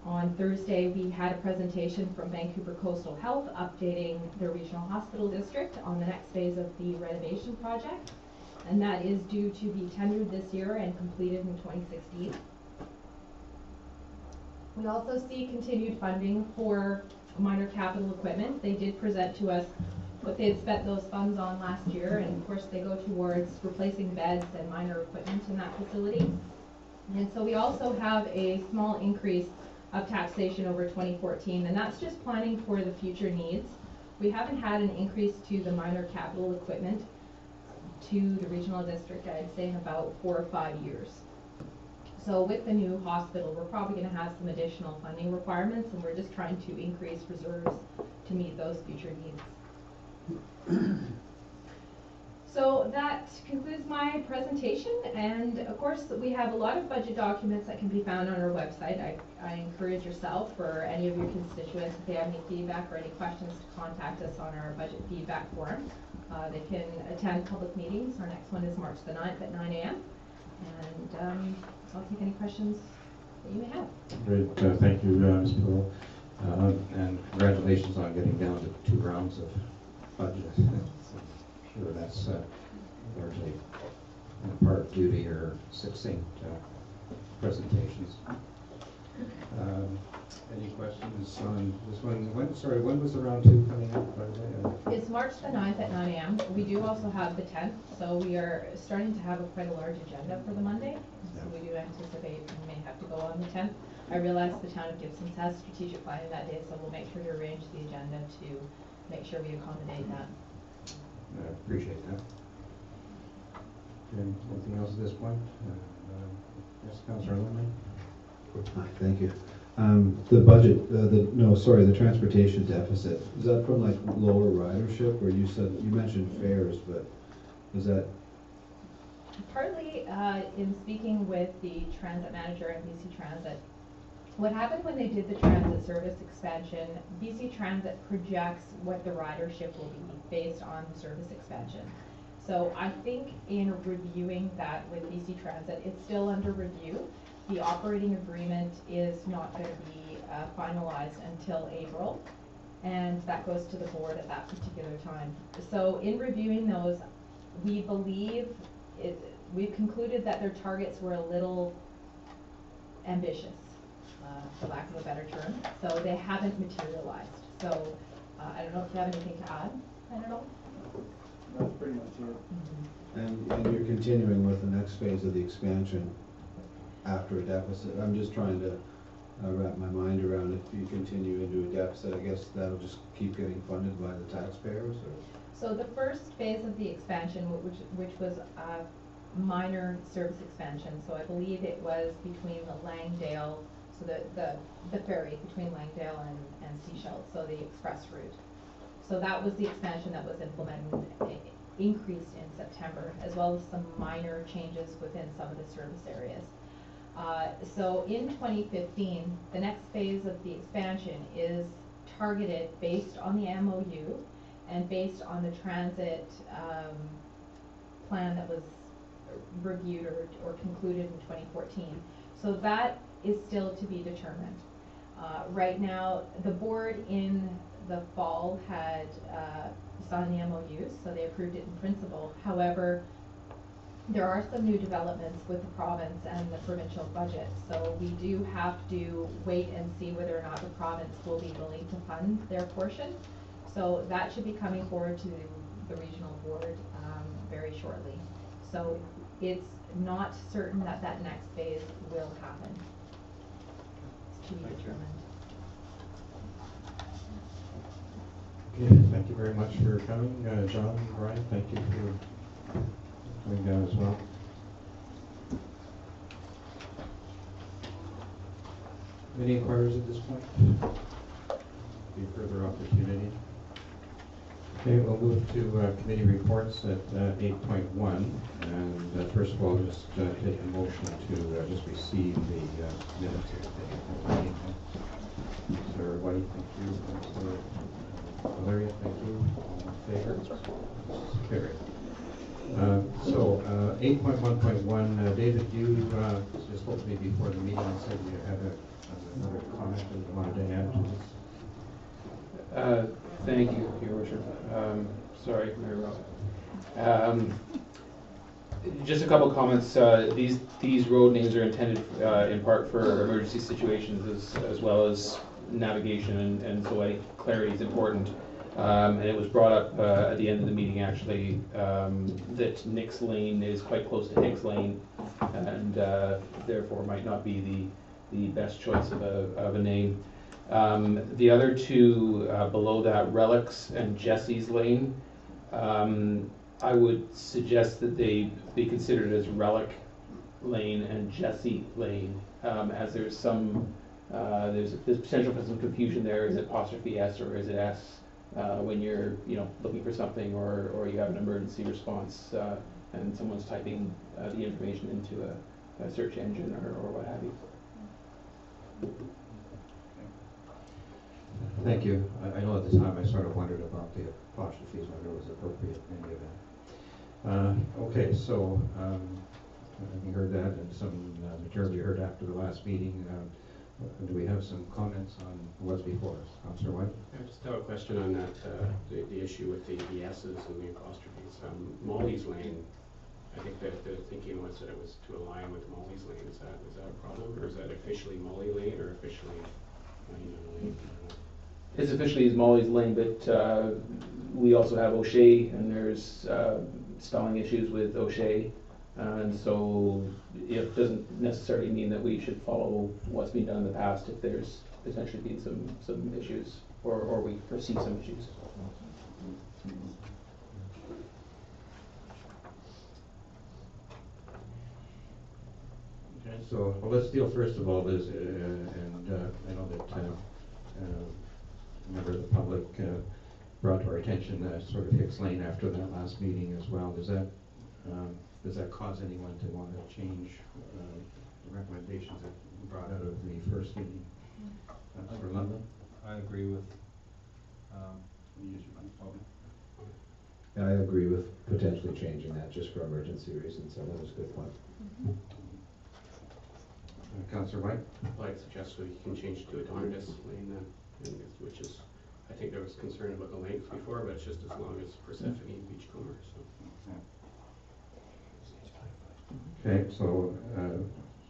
On Thursday, we had a presentation from Vancouver Coastal Health updating their regional hospital district on the next phase of the renovation project, and that is due to be tendered this year and completed in 2016. We also see continued funding for minor capital equipment. They did present to us what they had spent those funds on last year, and of course they go towards replacing beds and minor equipment in that facility. And so we also have a small increase of taxation over 2014, and that's just planning for the future needs. We haven't had an increase to the minor capital equipment to the regional district, I'd say, in about 4 or 5 years. So with the new hospital, we're probably going to have some additional funding requirements, and we're just trying to increase reserves to meet those future needs. So that concludes my presentation, and of course we have a lot of budget documents that can be found on our website. I encourage yourself or any of your constituents, if they have any feedback or any questions, to contact us on our budget feedback forum. They can attend public meetings. Our next one is March the 9th at 9 a.m. And I'll take any questions that you may have. Great, thank you, Ms. Pearl. And congratulations on getting down to 2 rounds of budget. I'm sure that's largely part due to your succinct presentations. Any questions on this one? When was the round 2 coming up, by the way? It's March the 9th at 9 a.m. We do also have the 10th, so we are starting to have quite a large agenda for the Monday. So we do anticipate we may have to go on the 10th. I realize the town of Gibsons has strategic planning that day, so we'll make sure to arrange the agenda to make sure we accommodate that. I appreciate that. Okay, anything else at this point? Yes, Councillor Lumley? Hi, thank you. The budget, the transportation deficit, is that from like lower ridership, or you mentioned fares, but is that? Partly in speaking with the transit manager at BC Transit, what happened when they did the transit service expansion, BC Transit projects what the ridership will be based on the service expansion. So I think in reviewing that with BC Transit, it's still under review. The operating agreement is not going to be finalized until April, and that goes to the board at that particular time. So in reviewing those, we believe we've concluded that their targets were a little ambitious, for lack of a better term. So they haven't materialized. So I don't know if you have anything to add. I don't know. That's pretty much it. And you're continuing with the next phase of the expansion after a deficit. I'm just trying to wrap my mind around if you continue into a deficit, I guess that'll just keep getting funded by the taxpayers, or? So the first phase of the expansion, which was a minor service expansion, so I believe it was between the Langdale, so the ferry between Langdale and Seychelles, so the express route. So that was the expansion that was implemented, increased in September, as well as some minor changes within some of the service areas. So in 2015, the next phase of the expansion is targeted based on the MOU and based on the transit plan that was reviewed or concluded in 2014. So that is still to be determined. Right now, the board in the fall had signed the MOUs, so they approved it in principle. However, there are some new developments with the province and the provincial budget, so we do have to wait and see whether or not the province will be willing to fund their portion. So that should be coming forward to the regional board very shortly. So it's not certain that that next phase will happen. It's to be determined. Okay, thank you very much for coming. John, Brian, thank you for coming down as well. Any inquiries at this point? Any further opportunity? Okay, we'll move to committee reports at 8.1. And first of all, just take a motion to just receive the minutes of the meeting. Mr. White, thank you. Mr. Valeria, thank you. All in favor? Carried. So 8.1.1, David, you just spoke to me before the meeting and said you had another comment that you wanted to add to this. Thank you, Your Worship. Sorry, very well. Just a couple comments. These road names are intended in part for emergency situations as well as navigation, and so I think clarity is important. And it was brought up at the end of the meeting, actually, that Nick's Lane is quite close to Hicks Lane, and therefore might not be the best choice of a name. The other two below that, Relics and Jesse's Lane, I would suggest that they be considered as Relic Lane and Jesse Lane, as there's some there's potential for some confusion there. Is it apostrophe S or is it S when you're looking for something or you have an emergency response and someone's typing the information into a search engine or what have you. Thank you. I know at the time I sort of wondered about the apostrophes, whether it was appropriate in any event. Okay, so having heard that, and some material you heard after the last meeting, do we have some comments on what's before us? Councillor White? I just have a question on that, the issue with the S's and the apostrophes. Molly's Lane, I think that the thinking was that it was to align with Molly's Lane. Is that a problem, or is that officially Molly Lane, or officially Lane? It's officially is Molly's Lane, but we also have O'Shea, and there's spelling issues with O'Shea, and so it doesn't necessarily mean that we should follow what's been done in the past if there's potentially been some issues, or we foresee some issues. Okay, so well, let's deal first of all, Liz, and I know that a member of the public brought to our attention sort of Hicks Lane after that last meeting as well. Does that cause anyone to want to change the recommendations that were brought out of the first meeting? For London? I agree with, Use your microphone. I agree with potentially changing that just for emergency reasons, so that was a good point. Councillor White? Well, I'd suggest we can change it to Adonis Lane then, which is, I think there was concern about the length before, but it's just as long as Persephone and Beachcomber. So. Okay, so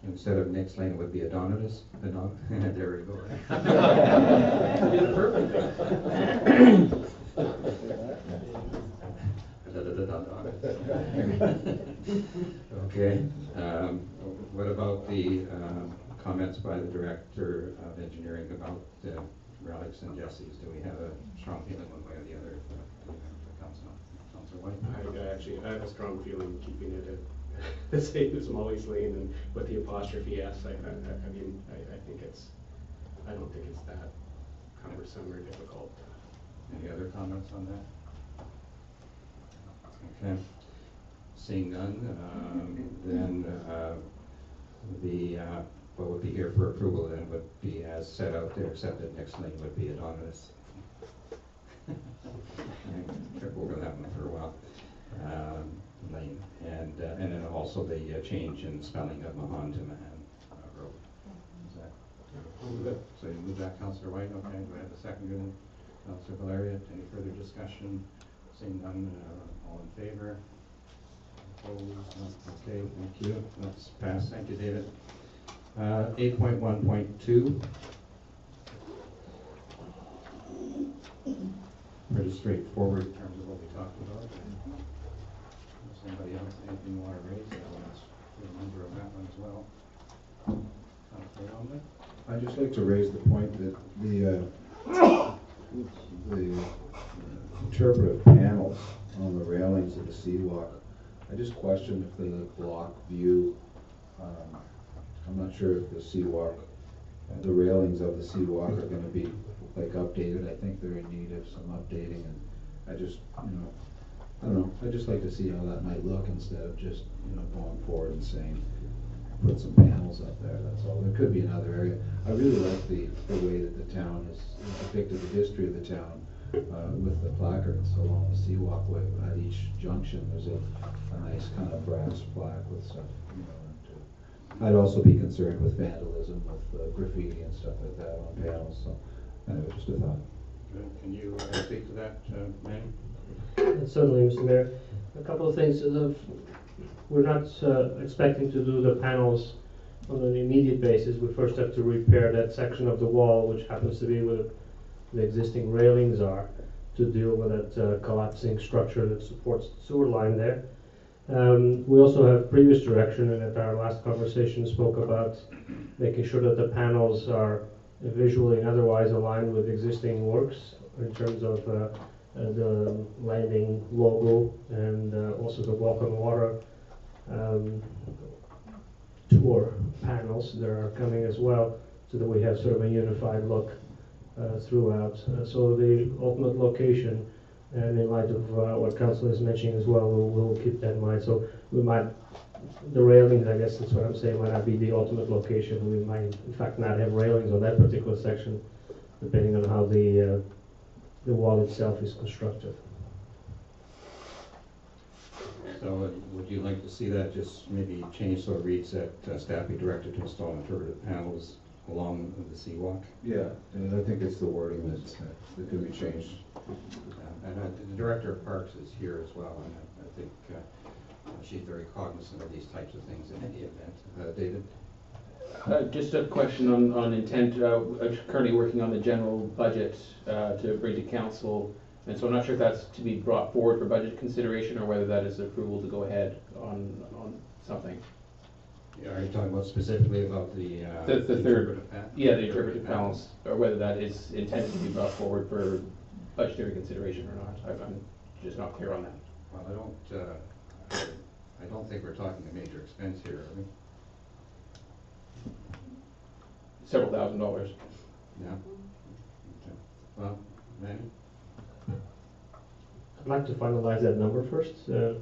instead of Nick's Lane, it would be Adonis. There we go. It'd be the perfect thing. Okay. What about the comments by the Director of Engineering about relics and Jesse's? Do we have a strong feeling one way or the other? Councillor White? I have a strong feeling keeping it at the same as Molly's Lane and with the apostrophe S. I don't think it's that cumbersome or difficult. Any other comments on that? Okay. Seeing none, then what would be here for approval then would be as set out there, except that next lane would be Adonis. Trip over that one for a while. Lane, and then also the change in spelling of Mahan to Mahan Road. Is that good? So you move that, Councillor White. Okay. Do I have a second? Good. Councillor Valeria. Any further discussion? Seeing none, all in favor? Opposed? Okay. Thank you. That's passed. Thank you, David. 8.1.2. Pretty straightforward in terms of what we talked about. Does anybody else anything you want to raise? I'll ask for a member of that one as well. I'd just like to raise the point that the interpretive panels on the railings of the seawalk, I just question if the block view, I'm not sure if the seawalk, the railings of the seawalk are going to be like updated. I think they're in need of some updating, and I just, I don't know, I'd just like to see how that might look instead of just, going forward and saying, put some panels up there, that's all. There could be another area. I really like the way that the town has depicted the history of the town with the placards along the sea walkway. At each junction, there's a nice kind of brass plaque with stuff, I'd also be concerned with vandalism, with graffiti and stuff like that on panels, so anyway, just a thought. Good. Can you speak to that, Manny? Certainly, Mr. Mayor. A couple of things. We're not expecting to do the panels on an immediate basis. We first have to repair that section of the wall, which happens to be where the existing railings are, to deal with that collapsing structure that supports the sewer line there. We also have previous direction, and at our last conversation spoke about making sure that the panels are visually and otherwise aligned with existing works in terms of the landing logo and also the Welcome Water tour panels that are coming as well, so that we have sort of a unified look throughout. So the ultimate location, and in light of what Council is mentioning as well, we'll keep that in mind. So we might, the railings, I guess that's what I'm saying, might not be the ultimate location. We might, in fact, not have railings on that particular section, depending on how the wall itself is constructed. So would you like to see that just maybe changed so it reads that staff be directed to install interpretive panels along the seawalk. Yeah, and I think it's the wording that could be changed. And the director of parks is here as well, and I think she's very cognizant of these types of things in any event. David? Just a question on intent. I'm currently working on the general budget to bring to council, and so I'm not sure if that's to be brought forward for budget consideration or whether that is approval to go ahead on something. Yeah, are you talking about specifically about the third, interpretive panel? Yeah, the interpretive panels, or whether that is intended to be brought forward for budgetary consideration or not. I'm just not clear on that. Well, I don't think we're talking a major expense here, are we? Several $1,000s. Yeah. Okay. Well, Manny? I'd like to finalize that number first, so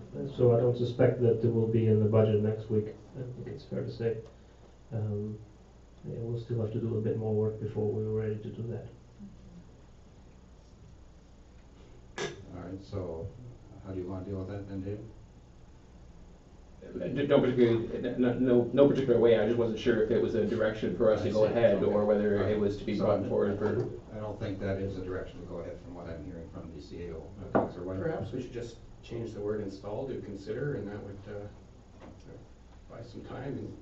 I don't suspect that it will be in the budget next week. I think it's fair to say. Yeah, we'll still have to do a bit more work before we're ready to do that. All right, so how do you want to deal with that then, David? No particular way. I just wasn't sure if it was a direction for us to go ahead Okay. or whether it was to be brought forward for. I don't think that is a direction to go ahead from what I'm hearing from the CAO. Councillor White? Perhaps we should just change the word install to consider, and that would buy some time and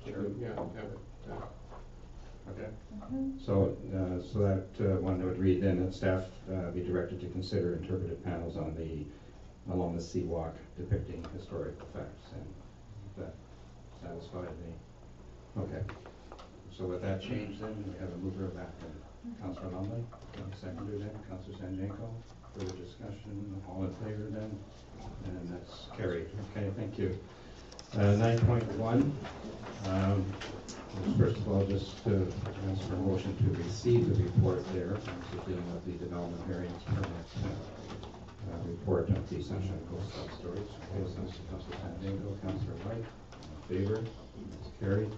Sure. yeah, have it. Okay. So that one would read then that staff be directed to consider interpretive panels along the seawalk depicting historical facts, and that satisfied me. Okay. So with that change then, we have a mover back and Councillor Lumley, seconder then, Councillor Sanjanko. Further discussion, all in favor then? And that's carried. Okay, thank you. 9.1. First of all, just ask for a motion to receive the report there. This is dealing with the development variance permit report of the Sunshine Coast Self-Storage. Okay, so Councillor Sanjanko, Councillor White, in favor. It's carried.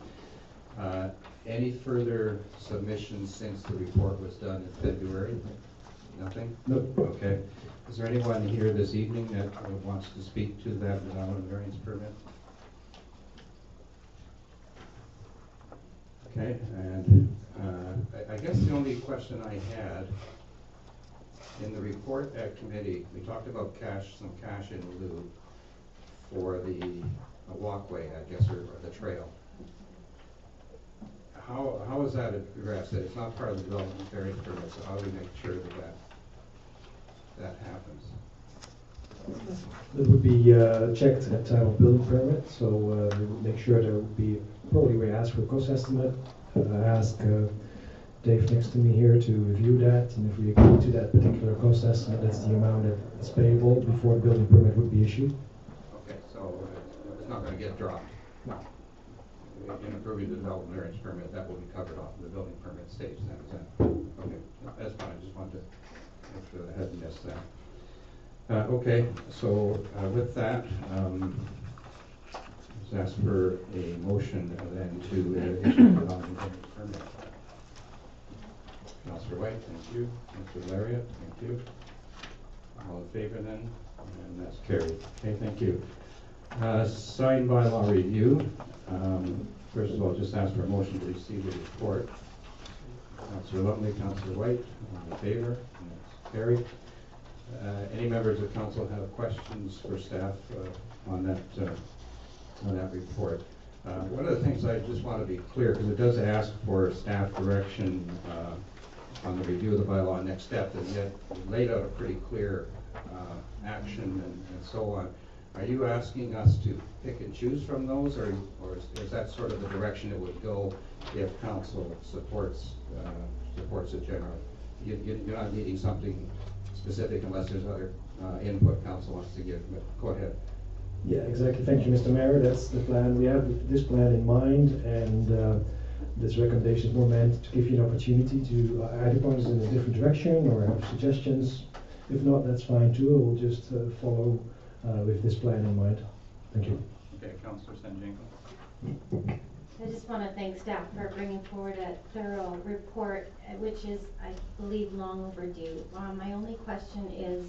Any further submissions since the report was done in February? Nothing? No. Okay. Is there anyone here this evening that wants to speak to that development variance permit? Okay, and I guess the only question I had, in the report at committee, we talked about some cash in lieu for the walkway, I guess, or the trail. How is that addressed? It's not part of the development variance permit, so how do we make sure that happens? It would be checked at time of building permit, so we would make sure there would be, probably we ask for a cost estimate, ask Dave next to me here to review that, and if we agree to that particular cost estimate, that's the amount that is payable before the building permit would be issued. Okay, so it's not going to get dropped? No. In approving the development variance permit, that will be covered off in the building permit stage then, is that? Okay, that's fine, I just wanted to make sure that I hadn't missed that. Okay, so with that, let's ask for a motion then to issue the development variance permit. Councillor White, thank you. Councillor Lariat, thank you. All in favor then? And that's carried. Okay, thank you. Signed bylaw review. First of all, just ask for a motion to receive the report. Councillor Lumley, Councillor White, all in favor? And that's carried. Any members of council have questions for staff on that report? One of the things I just want to be clear, because it does ask for staff direction on the review of the bylaw next step, and yet we laid out a pretty clear action and so on. Are you asking us to pick and choose from those, or is that sort of the direction it would go if council supports it generally? You're not needing something specific unless there's other input council wants to give, but go ahead. Yeah, exactly. Thank you, Mr. Mayor. That's the plan. We have this plan in mind, and this recommendation is more meant to give you an opportunity to either point us in a different direction or have suggestions. If not, that's fine too. We'll just follow with this plan in mind. Thank you. Okay, Councillor Sanjanko. I just want to thank staff for bringing forward a thorough report, which is, I believe, long overdue. My only question is,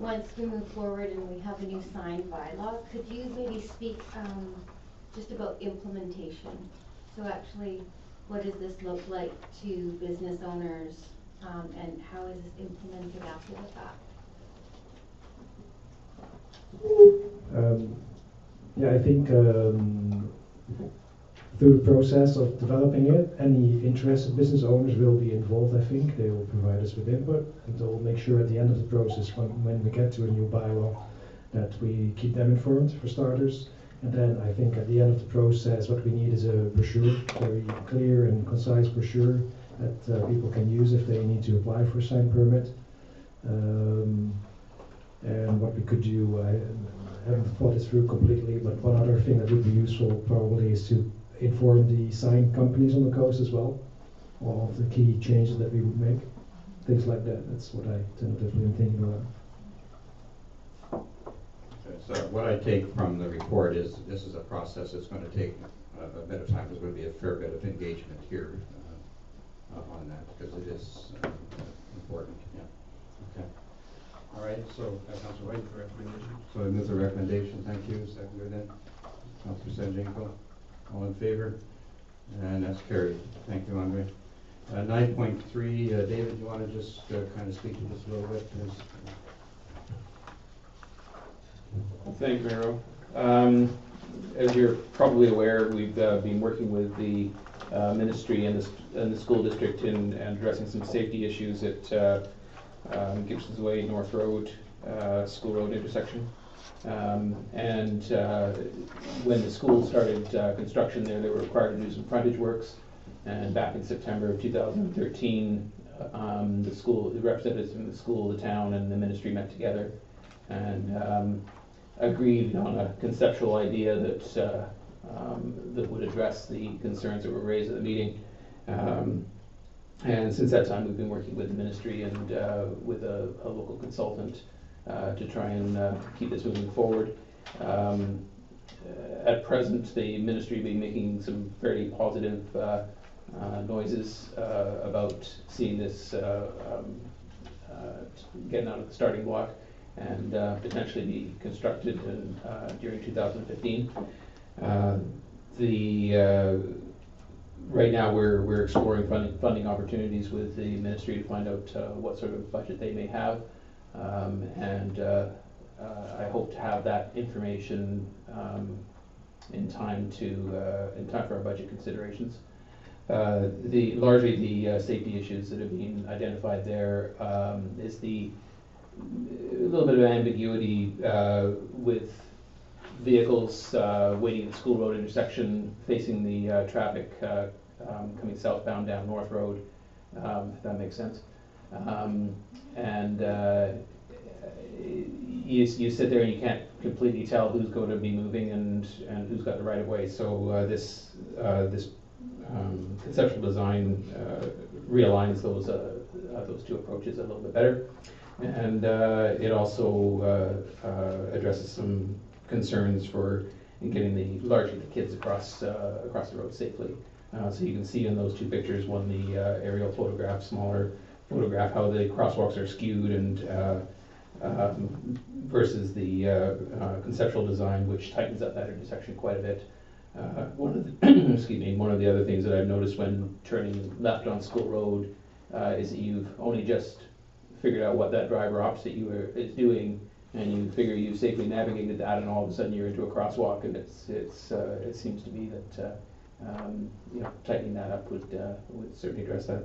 once we move forward and we have a new signed bylaw, could you maybe speak just about implementation? So actually, what does this look like to business owners, and how is this implemented after the fact? Yeah, I think through the process of developing it, any interested business owners will be involved, I think. They will provide us with input, and they'll make sure at the end of the process, when we get to a new bylaw, that we keep them informed, for starters. And then I think at the end of the process, what we need is a brochure, very clear and concise brochure that people can use if they need to apply for a sign permit. And what we could do, I haven't thought it through completely, but one other thing that would be useful probably is to inform the sign companies on the coast as well of the key changes that we would make. Things like that. That's what I tentatively am thinking about. So what I take from the report is this is a process that's going to take a bit of time. There's going to be a fair bit of engagement here on that because it is important. Yeah. Okay. All right. So, Councilor White, the recommendation. So I move the recommendation. Thank you. Seconder then. Councilor Sanjanko. All in favor? And that's carried. Thank you, Andre. 9.3, David, you want to just kind of speak to this a little bit? Thank you, Mayor. As you're probably aware, we've been working with the ministry and the school district in addressing some safety issues at Gibsons Way, North Road, School Road intersection. And when the school started construction there, they were required to do some frontage works. And back in September of 2013, the representatives from the school, the town, and the ministry met together and agreed on a conceptual idea that that would address the concerns that were raised at the meeting. And since that time, we've been working with the ministry and with a local consultant to try and keep this moving forward. At present, the ministry will be making some fairly positive noises about seeing this getting out of the starting block and potentially be constructed during 2015. Right now we're exploring funding opportunities with the ministry to find out what sort of budget they may have, and I hope to have that information in time for our budget considerations. Largely the safety issues that have been identified there is a little bit of ambiguity with vehicles waiting at the School Road intersection facing the traffic coming southbound down North Road, if that makes sense. And you sit there and you can't completely tell who's going to be moving and who's got the right of way. So this conceptual design realigns those two approaches a little bit better, and it also addresses some concerns for getting largely the kids across the road safely. So you can see in those two pictures, one the aerial photograph, smaller photograph, how the crosswalks are skewed and versus the conceptual design, which tightens up that intersection quite a bit. One of the one of the other things that I've noticed when turning left on School Road is that you've only just figured out what that driver opposite you is doing, and you figure you've safely navigated that, and all of a sudden you're into a crosswalk, and it seems to be that tightening that up would certainly address that.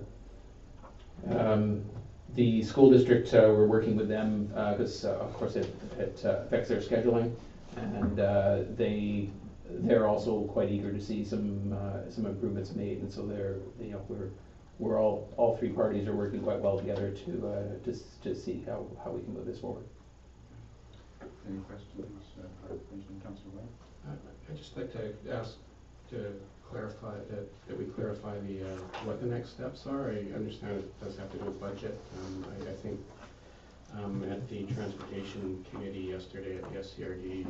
The school district, we're working with them because of course it affects their scheduling, and they're also quite eager to see some improvements made, and so we're all three parties are working quite well together to see how we can move this forward. Any questions? Councilor White? I'd just like to ask to clarify that we clarify what the next steps are. I understand it does have to do with budget. I think at the Transportation Committee yesterday at the SCRD,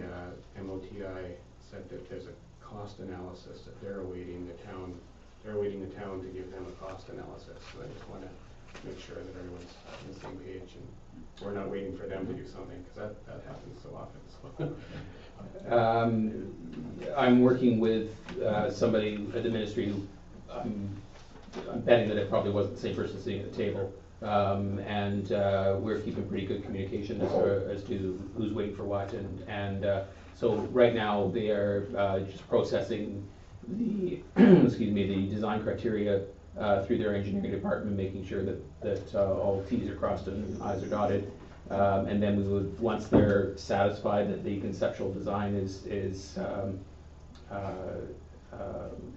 MOTI said that there's a cost analysis that they're awaiting the town to give them a cost analysis. So I just want to make sure that everyone's on the same page and we're not waiting for them to do something, because that happens so often. So. I'm working with somebody at the ministry who I'm betting that it probably wasn't the same person sitting at the table. And we're keeping pretty good communication as to who's waiting for what. And so right now they are just processing the excuse me, the design criteria through their engineering department, making sure that all T's are crossed and I's are dotted. And then we would, once they're satisfied that the conceptual design is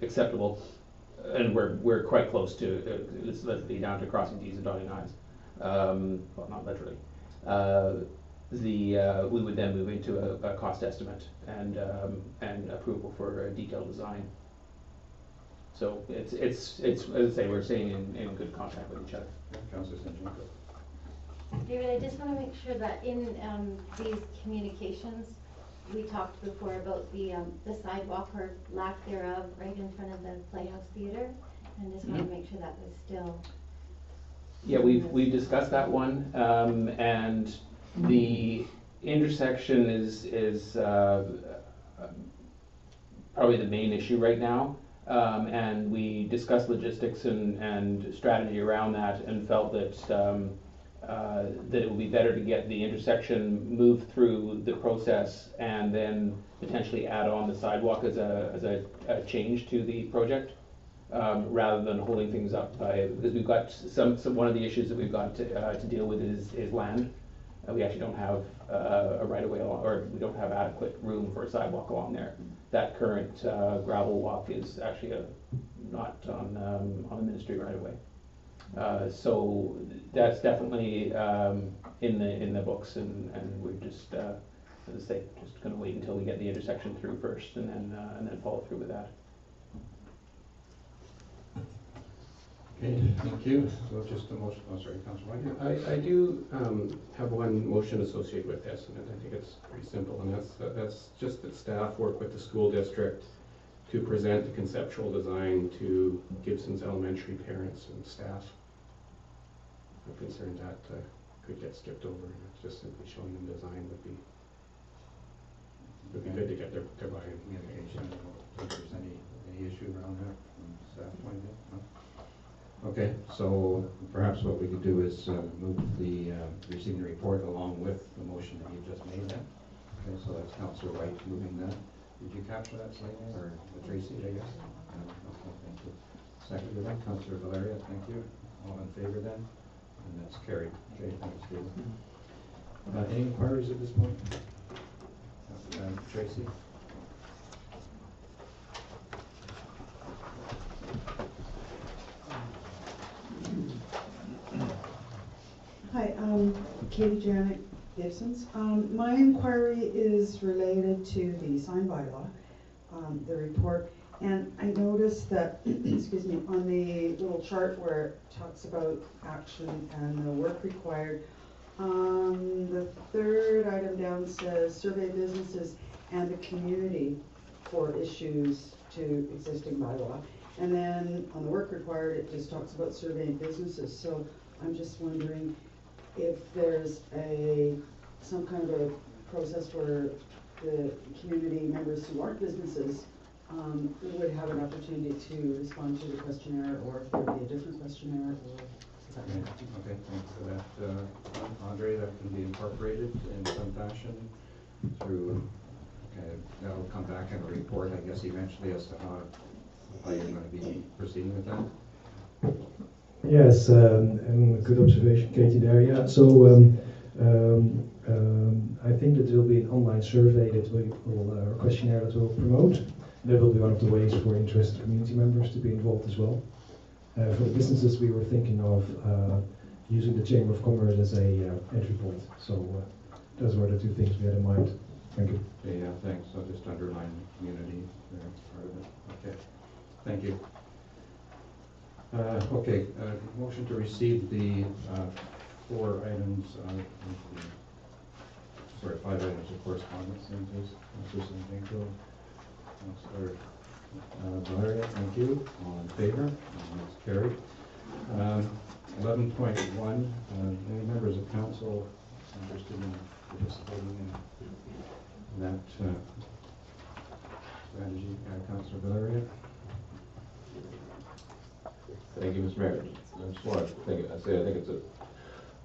acceptable, and we're quite close to, let's be down to crossing T's and dotting I's. Well, not literally. We would then move into a cost estimate and approval for a detailed design. So it's as I say, we're staying in good contact with each other. Councilor Sanchez. David, I just want to make sure that in these communications, we talked before about the sidewalk or lack thereof right in front of the Playhouse Theatre, and just want to make sure that was still. Yeah, we've discussed that one, and the intersection is probably the main issue right now. And we discussed logistics and strategy around that, and felt that that it would be better to get the intersection moved through the process and then potentially add on the sidewalk as a change to the project, rather than holding things up by, because we've got some one of the issues that we've got to deal with is land. We actually don't have a right of way along, or we don't have adequate room for a sidewalk along there. That current gravel walk is actually not on the ministry right of way. So that's definitely in the books, and we're just, as I say, just going to wait until we get the intersection through first, and then follow through with that. Okay, thank you. So just a motion, oh sorry, Councilor White. I do have one motion associated with this, and I think it's pretty simple, and that's just that staff work with the school district to present the conceptual design to Gibsons Elementary parents and staff. I'm concerned that could get skipped over, and just simply showing them design would be good to get their buy-in. Communication, if there's any issue around that from staff point of view? No? Okay, so perhaps what we could do is move the receiving the report along with the motion that you just made then. Okay, so that's Councilor White moving that. Did you capture that slightly, or Tracy, I guess? No, okay, thank you. Seconded then, Councilor Valeria, thank you. All in favor then? And that's carried. Okay, thanks, David. Any inquiries at this point? Tracy? Hi, Katie Janet, Gibsons. My inquiry is related to the sign bylaw, the report, and I noticed that, excuse me, on the little chart where it talks about action and the work required, the third item down says survey businesses and the community for issues to existing bylaw. And then on the work required, it just talks about surveying businesses. So I'm just wondering if there's some kind of a process where the community members who aren't businesses would have an opportunity to respond to the questionnaire, or if there would be a different questionnaire, or is that right? Okay, thanks for that, Andre. That can be incorporated in some fashion through. Okay, that'll come back in a report, I guess, eventually as to how you're going to be proceeding with that. Yes, and good observation, Katie, there. Yeah, so I think that there will be an online survey that will, or questionnaire that will promote. That will be one of the ways for interested community members to be involved as well. For the businesses, we were thinking of using the Chamber of Commerce as a entry point. So those were the two things we had in mind. Thank you. Yeah, thanks. So just underline the community there as part of it. Okay, thank you. Okay, motion to receive the 4 items, sorry, 5 items of correspondence, then please. Councilor Santinko, Councilor Valeria, thank you. All in favor? And that's carried. 11.1, any members of council interested in participating in that strategy? Councillor Valeria? Thank you, Mr. Mayor. I just want to I think it's a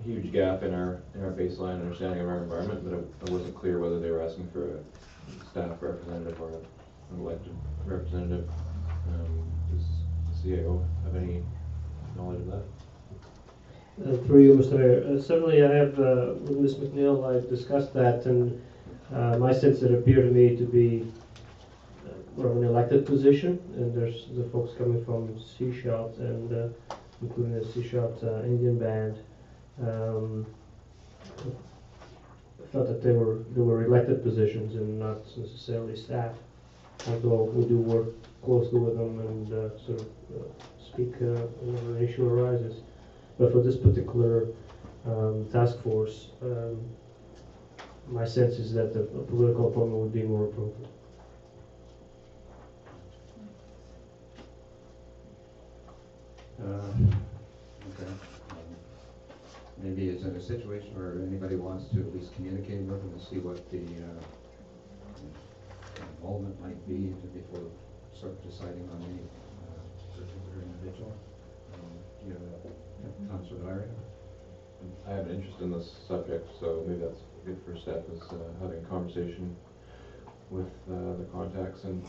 huge gap in our baseline understanding of our environment, but I wasn't clear whether they were asking for a staff representative or an elected representative. Does the CAO have any knowledge of that? Through you, Mr. Mayor. Certainly I have, with Ms. McNeil, I've discussed that, and my sense it appeared to me to be more of an elected position, and there's the folks coming from Seashot and including the Seashot Indian band. I thought that they were elected positions and not necessarily staff, although we do work closely with them and sort of speak whenever an issue arises. But for this particular task force, my sense is that a political appointment would be more appropriate. Okay. Maybe is it a situation where anybody wants to at least communicate with them and see what the involvement might be before sort of deciding on any particular individual? Do you have Councillor Valeria? I have an interest in this subject, so maybe that's a good first step, is having a conversation with the contacts and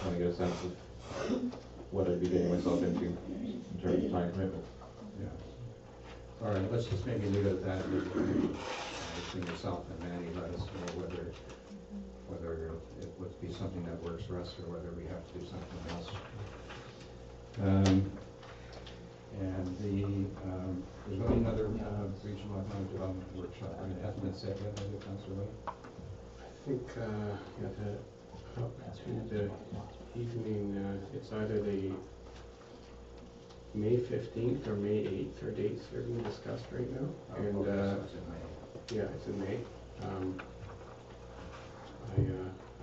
trying to get a sense of what I'd be getting myself into in terms of time commitment. Yeah. All right, let's just maybe leave it at that. Between yourself and Manny, let us know whether it would be something that works for us or whether we have to do something else. And there's really another regional economic development workshop. I mean, it hasn't been set yet, has it, Councillor White? I think up to the evening, it's either the May 15th or May 8th, or dates are being discussed right now. And So it's in May. yeah, it's in May.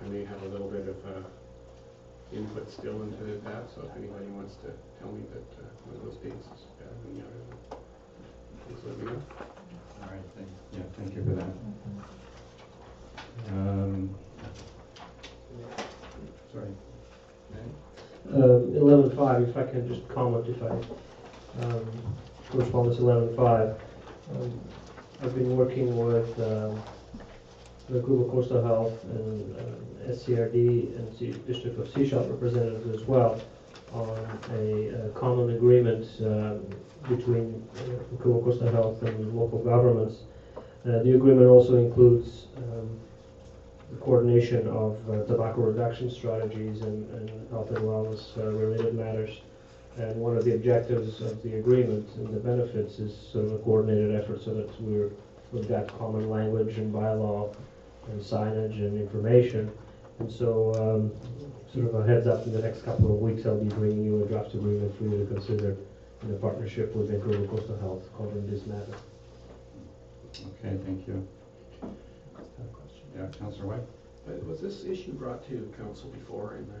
I may have a little bit of input still into that, so if anybody wants to tell me that one of those dates is better than the other, then please let me know. All right, thank you for that. Sorry. 11.5, if I can just comment, if I correspondence 11.5. I've been working with the Global Coastal Health and SCRD and District of Seashot representatives as well on a common agreement between Global Coastal Health and local governments. The agreement also includes the coordination of tobacco reduction strategies and health and wellness related matters. And one of the objectives of the agreement and the benefits is sort of a coordinated effort so that we've got common language and bylaw and signage and information. And so sort of a heads up, in the next couple of weeks I'll be bringing you a draft agreement for you to consider in a partnership with Vancouver Coastal Health covering this matter. Okay, thank you. Yeah, Councillor White? But was this issue brought to council before in the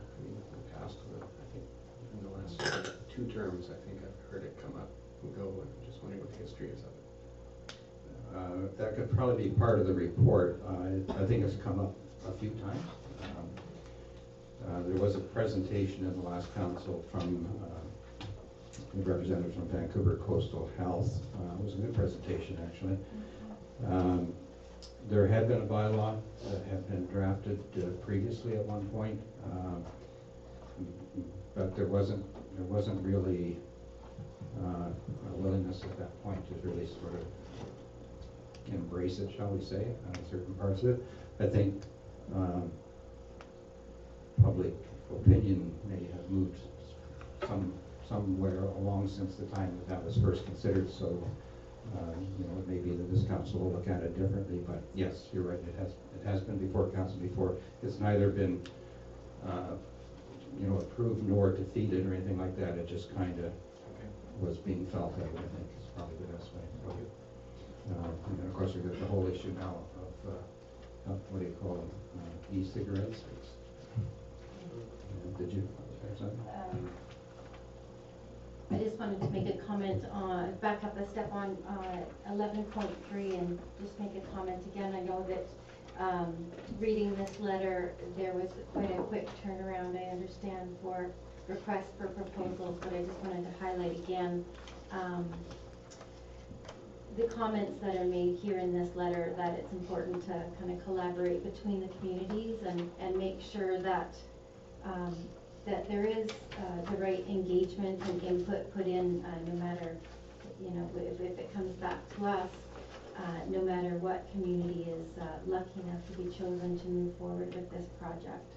past? I think in the last 2 terms, I think I've heard it come up and go, and I'm just wondering what the history is of it. That could probably be part of the report. I think it's come up a few times. There was a presentation in the last council from the representative from Vancouver Coastal Health. It was a good presentation, actually. There had been a bylaw that had been drafted previously at one point, but there wasn't really a willingness at that point to really sort of embrace it, shall we say, certain parts of it. I think public opinion may have moved somewhere along since the time that was first considered, so it may be that this council will look at it differently, but yes, you're right, it has been before council before. It's neither been approved nor defeated or anything like that. It just kind of was being felt out, I think is probably the best way to put it. And then of course we've got the whole issue now of what do you call them, e-cigarettes. Did you have something? I just wanted to make a comment on, back up a step on 11.3 and just make a comment again. I know that reading this letter, there was quite a quick turnaround, I understand, for requests for proposals, but I just wanted to highlight again the comments that are made here in this letter, that it's important to kind of collaborate between the communities and make sure that that there is the right engagement and input put in, no matter, you know, if it comes back to us, no matter what community is lucky enough to be chosen to move forward with this project.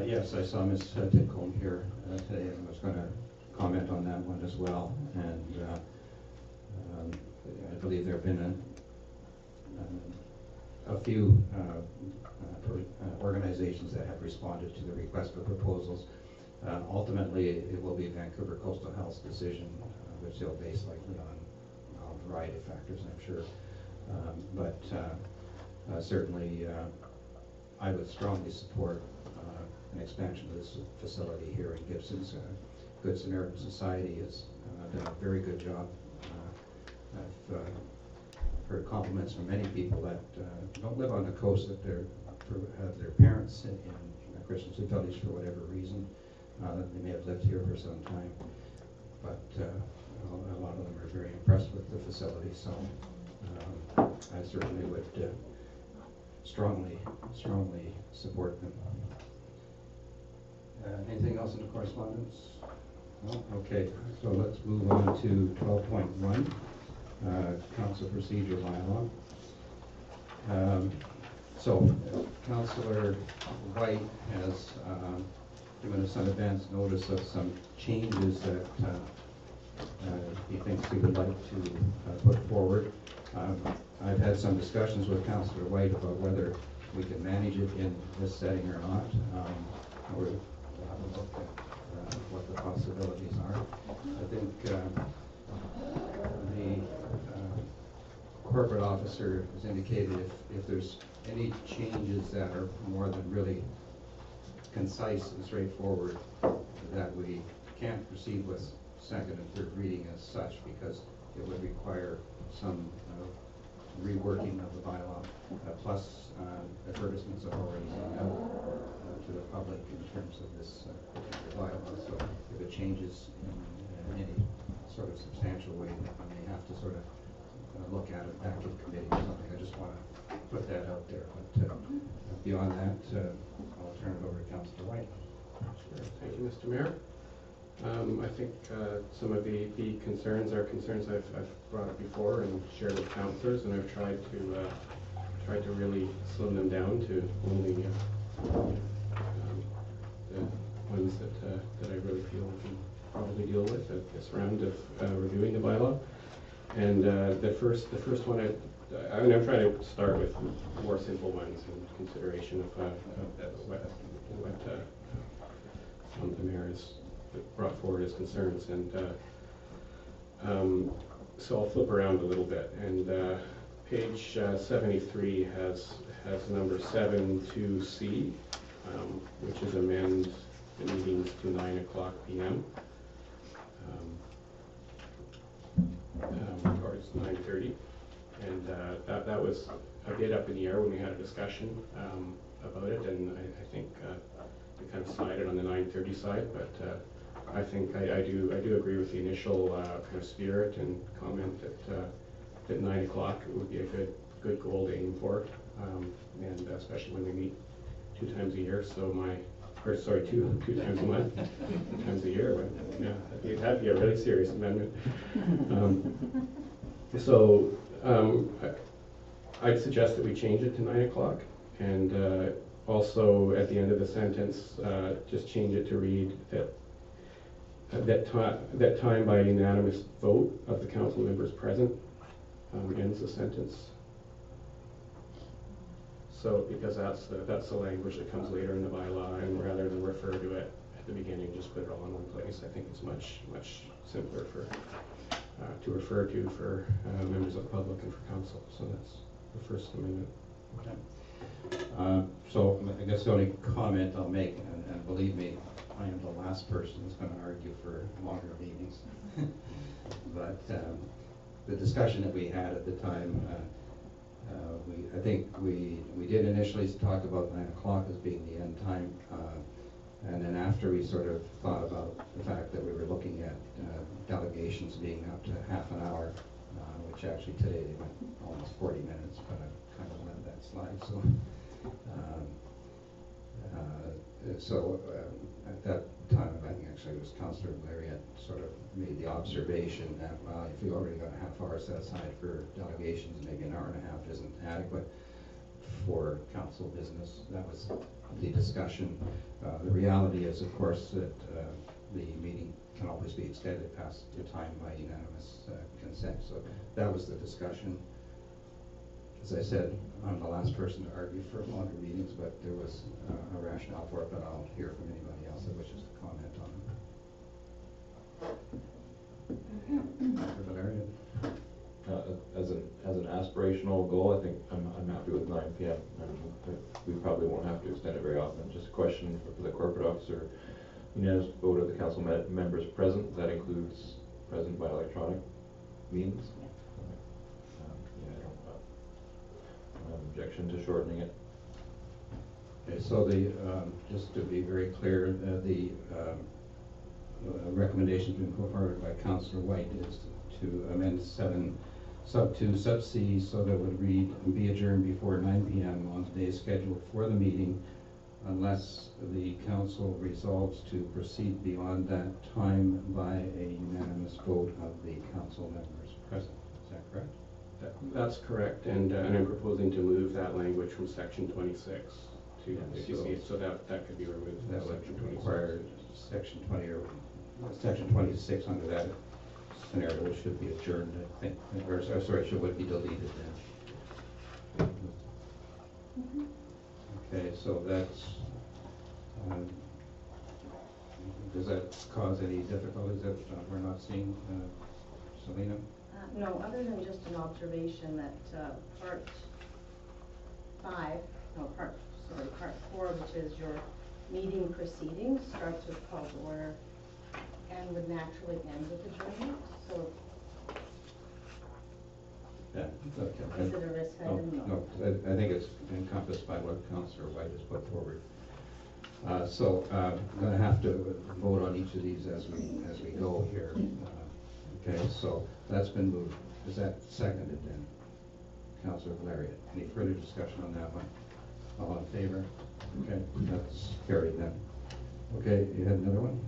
Yes, I saw Ms. Titcomb here today, and was going to comment on that one as well. And I believe there have been a few organizations that have responded to the request for proposals. Ultimately, it will be Vancouver Coastal Health's decision, which they'll base likely on a variety of factors, I'm sure. But certainly, I would strongly support an expansion of this facility here in Gibsons. Good Samaritan Society has done a very good job. I've heard compliments from many people that don't live on the coast, that have their parents in Christensen Village for whatever reason. They may have lived here for some time, but a lot of them are very impressed with the facility. So I certainly would strongly support them. Anything else in the correspondence? No? Okay, so let's move on to 12.1, Council Procedure Bylaw. So Councillor White has given us some advance notice of some changes that he thinks he would like to put forward. I've had some discussions with Councillor White about whether we can manage it in this setting or not. We'll have a look at what the possibilities are. I think the corporate officer has indicated if there's any changes that are more than really concise and straightforward, that we can't proceed with second and third reading as such, because it would require some reworking of the bylaw. Plus, advertisements have already gone out to the public in terms of this particular bylaw. So if it changes in any sort of substantial way, I may have to sort of look at it back in committee or something. I just want to put that out there. But beyond that, I'll turn it over to Councillor White. Sure. Thank you, Mr. Mayor. I think some of the concerns are concerns I've brought up before and shared with councillors, and I've tried to really slim them down to only the ones that I really feel we can probably deal with at this round of reviewing the bylaw. And the first one, I'm trying to start with more simple ones in consideration of what the mayor has brought forward as concerns. And so I'll flip around a little bit. And page 73 has number 7.2c, which is amend the meetings to 9 o'clock p.m. Or it's 9:30, and that was a bit up in the air when we had a discussion about it, and I think we kind of sided on the 9:30 side, but I think I do agree with the initial kind of spirit and comment that 9 o'clock would be a good goal to aim for, and especially when we meet 2 times a year. So two times a month, 2 times a year. But yeah, that'd be a really serious amendment. So I'd suggest that we change it to 9 o'clock, and also at the end of the sentence, just change it to read that time by unanimous vote of the council members present ends the sentence. So, because that's the language that comes later in the bylaw, and rather than refer to it at the beginning, just put it all in one place. I think it's much simpler to refer to for members of the public and for council. So that's the first amendment. Okay. So I guess the only comment I'll make, and believe me, I am the last person who's going to argue for longer meetings. But the discussion that we had at the time, I think we did initially talk about 9 o'clock as being the end time. And then after we sort of thought about the fact that we were looking at delegations being up to half an hour, which actually today they went almost 40 minutes, but I kind of let that slide. So at that time, I think actually it was Councillor Lariat sort of made the observation that, well, if we already got a half hour set aside for delegations, maybe an hour and a half isn't adequate for council business. That was the discussion. The reality is, of course, that the meeting can always be extended past the time by unanimous consent. So that was the discussion. As I said, I'm the last person to argue for longer meetings, but there was a rationale for it, but I'll hear from anybody else that wishes to comment on it. Dr. Valerian? As an aspirational goal, I think I'm happy with 9 p.m. We probably won't have to extend it very often. Just a question for the corporate officer. Unanimous vote of the council members present. That includes present by electronic means. I don't have objection to shortening it. Okay, so the just to be very clear, the recommendation being put forward by Councillor White is to amend 7 sub 2 sub C so that it would read and be adjourned before 9 p.m. on the day scheduled for the meeting, unless the council resolves to proceed beyond that time by a unanimous vote of the council members present. Is that correct? That's correct, and I'm proposing to move that language from section 26 to, if you see it, so that could be removed. That would section 26. require section 20 or section 26 under that scenario, which should be adjourned, I think, or sorry, would be deleted then. Okay, so that's, does that cause any difficulties that we're not seeing, Selena? No, other than just an observation that part 4, which is your meeting proceedings, starts with call to order and would naturally end with adjournment. So Yeah, okay. is it a risk item? No, I think it's encompassed by what Councillor White has put forward. So I'm going to have to vote on each of these as we go here. Okay, so that's been moved. Is that seconded then? Councillor Lariat. Any further discussion on that one? All in favor? Okay, that's carried then. Okay, you had another one?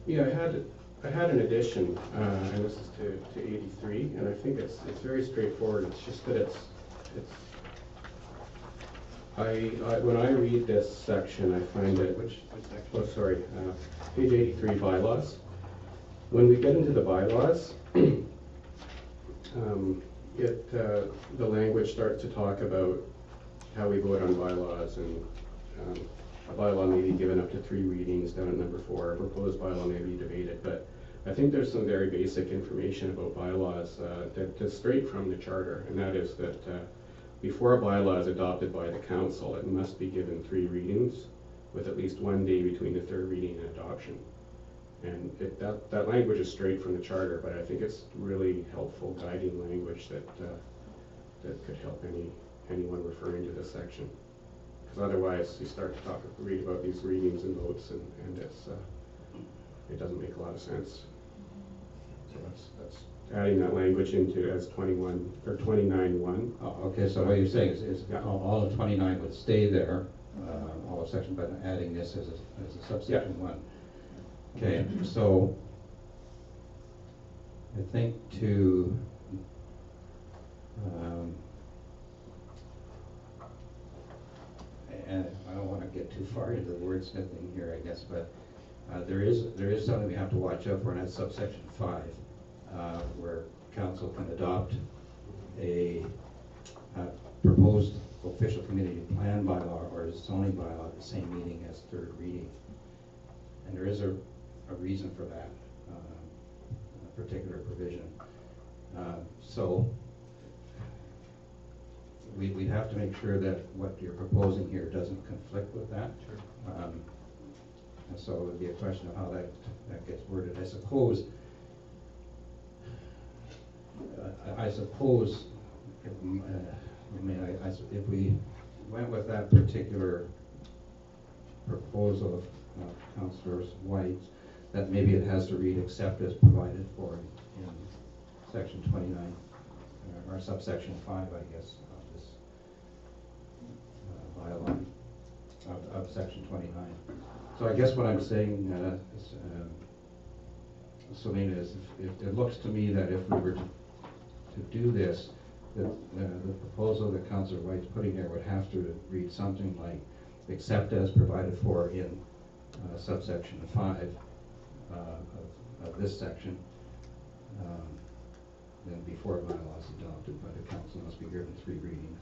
Yeah, I had an addition, and this is to 83, and I think it's very straightforward. It's just that when I read this section, I find that page 83, bylaws. When we get into the bylaws, the language starts to talk about how we vote on bylaws, and a bylaw may be given up to 3 readings. Down at number 4, a proposed bylaw may be debated. But I think there's some very basic information about bylaws that's straight from the charter, and that is that before a bylaw is adopted by the council, it must be given 3 readings with at least 1 day between the 3rd reading and adoption. And that language is straight from the charter, but I think it's really helpful guiding language that could help anyone referring to this section. Because otherwise, you start to read about these readings and votes, and it doesn't make a lot of sense. So that's adding that language into as 21 or 29(1). Oh, okay, so what you're saying is all of 29 would stay there, all of section, but adding this as a subsection 1. Okay, so I think and I don't want to get too far into the wordsmithing here, I guess, but there is something we have to watch out for, and that's subsection 5, where council can adopt a proposed official community plan bylaw or zoning bylaw at the same meeting as 3rd reading. And there is a reason for that particular provision. So we'd have to make sure that what you're proposing here doesn't conflict with that. And so it would be a question of how that gets worded. I suppose, if we went with that particular proposal of Councillor White's, that maybe it has to read except as provided for in section 29, or subsection 5, I guess, of this bylaw of section 29. So I guess what I'm saying, Selena, is it looks to me that if we were to do this, the proposal that Councillor White's putting there would have to read something like, except as provided for in subsection 5 of this section, then before a bylaw is adopted by the council must be given 3 readings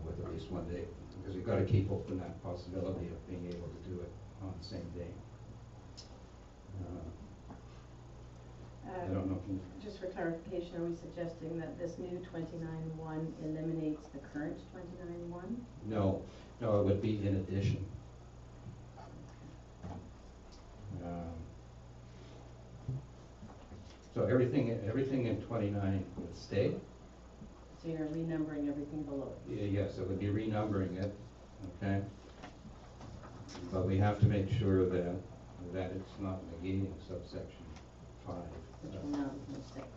with at least 1 day, because you've got to keep open that possibility of being able to do it on the same day. I don't know. Just for clarification, are we suggesting that this new 29.1 eliminates the current 29.1? No, it would be in addition. So everything in 29 would stay. So you're renumbering everything below it? Yes, it would be renumbering it, okay? But we have to make sure that it's not negating subsection 5. Which will now become 6.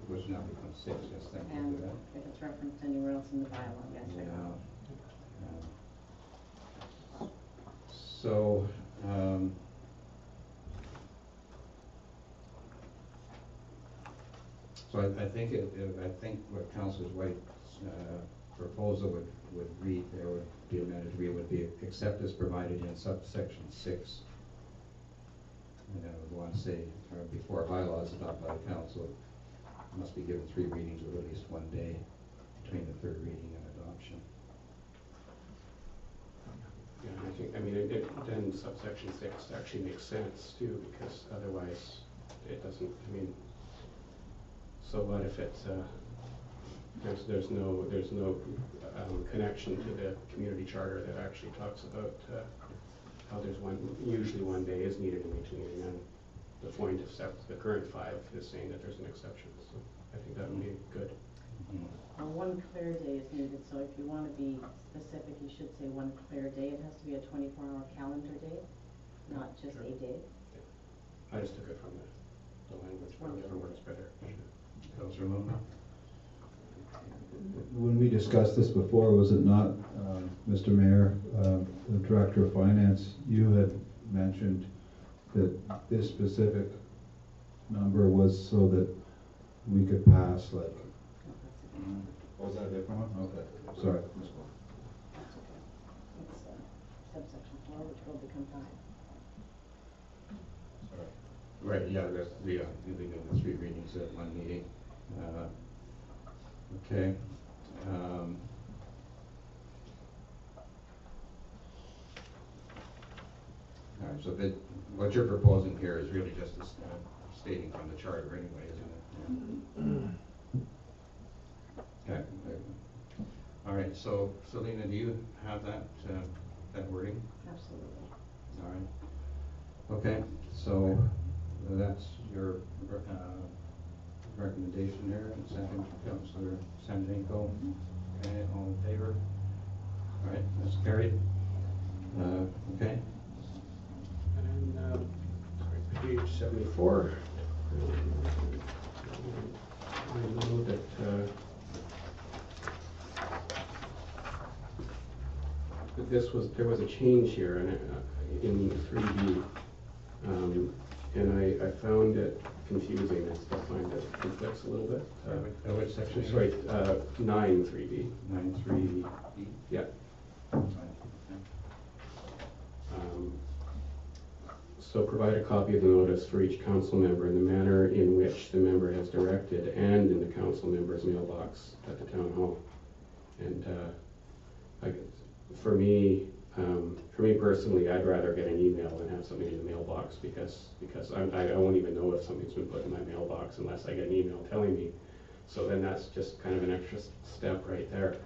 Which now becomes 6, yes, thank you And for that. if it's referenced anywhere else in the bylaw, yes, I know. So, I think what Councillor White's proposal would read, there would be amended to read, would be except as provided in subsection 6. And then we want to say, before a bylaw is adopted by the council, it must be given 3 readings with at least 1 day between the 3rd reading and adoption. Yeah, then subsection 6 actually makes sense too, because otherwise it doesn't, so what if it's, there's no connection to the community charter that actually talks about how there's usually 1 day is needed in between, and then the point of the current 5 is saying that there's an exception, so I think that would be good. Well, 1 clear day is needed, so if you want to be specific, you should say 1 clear day. It has to be a 24-hour calendar day, not just a day. I just took it from the language, whatever works better. Councillor Moon? When we discussed this before, was it not, Mr. Mayor, the Director of Finance, you had mentioned that this specific number was so that we could pass, like, was that a different one? Okay, sorry. That's okay. It's subsection 4, which will become 5. Sorry. Right, yeah, that's the 3 readings at 1 meeting. Okay. All right, so what you're proposing here is really just stating from the charter anyway, isn't it? Okay. All right, so Selena, do you have that wording? Absolutely. All right. Okay, so that's your recommendation there, and second, Councillor Sandenko. Okay, all in favor? All right, that's carried. Okay. And page 74. I know that there was a change here in 3B, and I found it confusing. I still find it conflicts a little bit. Which section? Sorry, 9 3B. 9 3B. Yeah. So provide a copy of the notice for each council member in the manner in which the member has directed and in the council member's mailbox at the town hall. And for me personally, I'd rather get an email than have something in the mailbox because I won't even know if something's been put in my mailbox unless I get an email telling me. So then that's just kind of an extra step right there,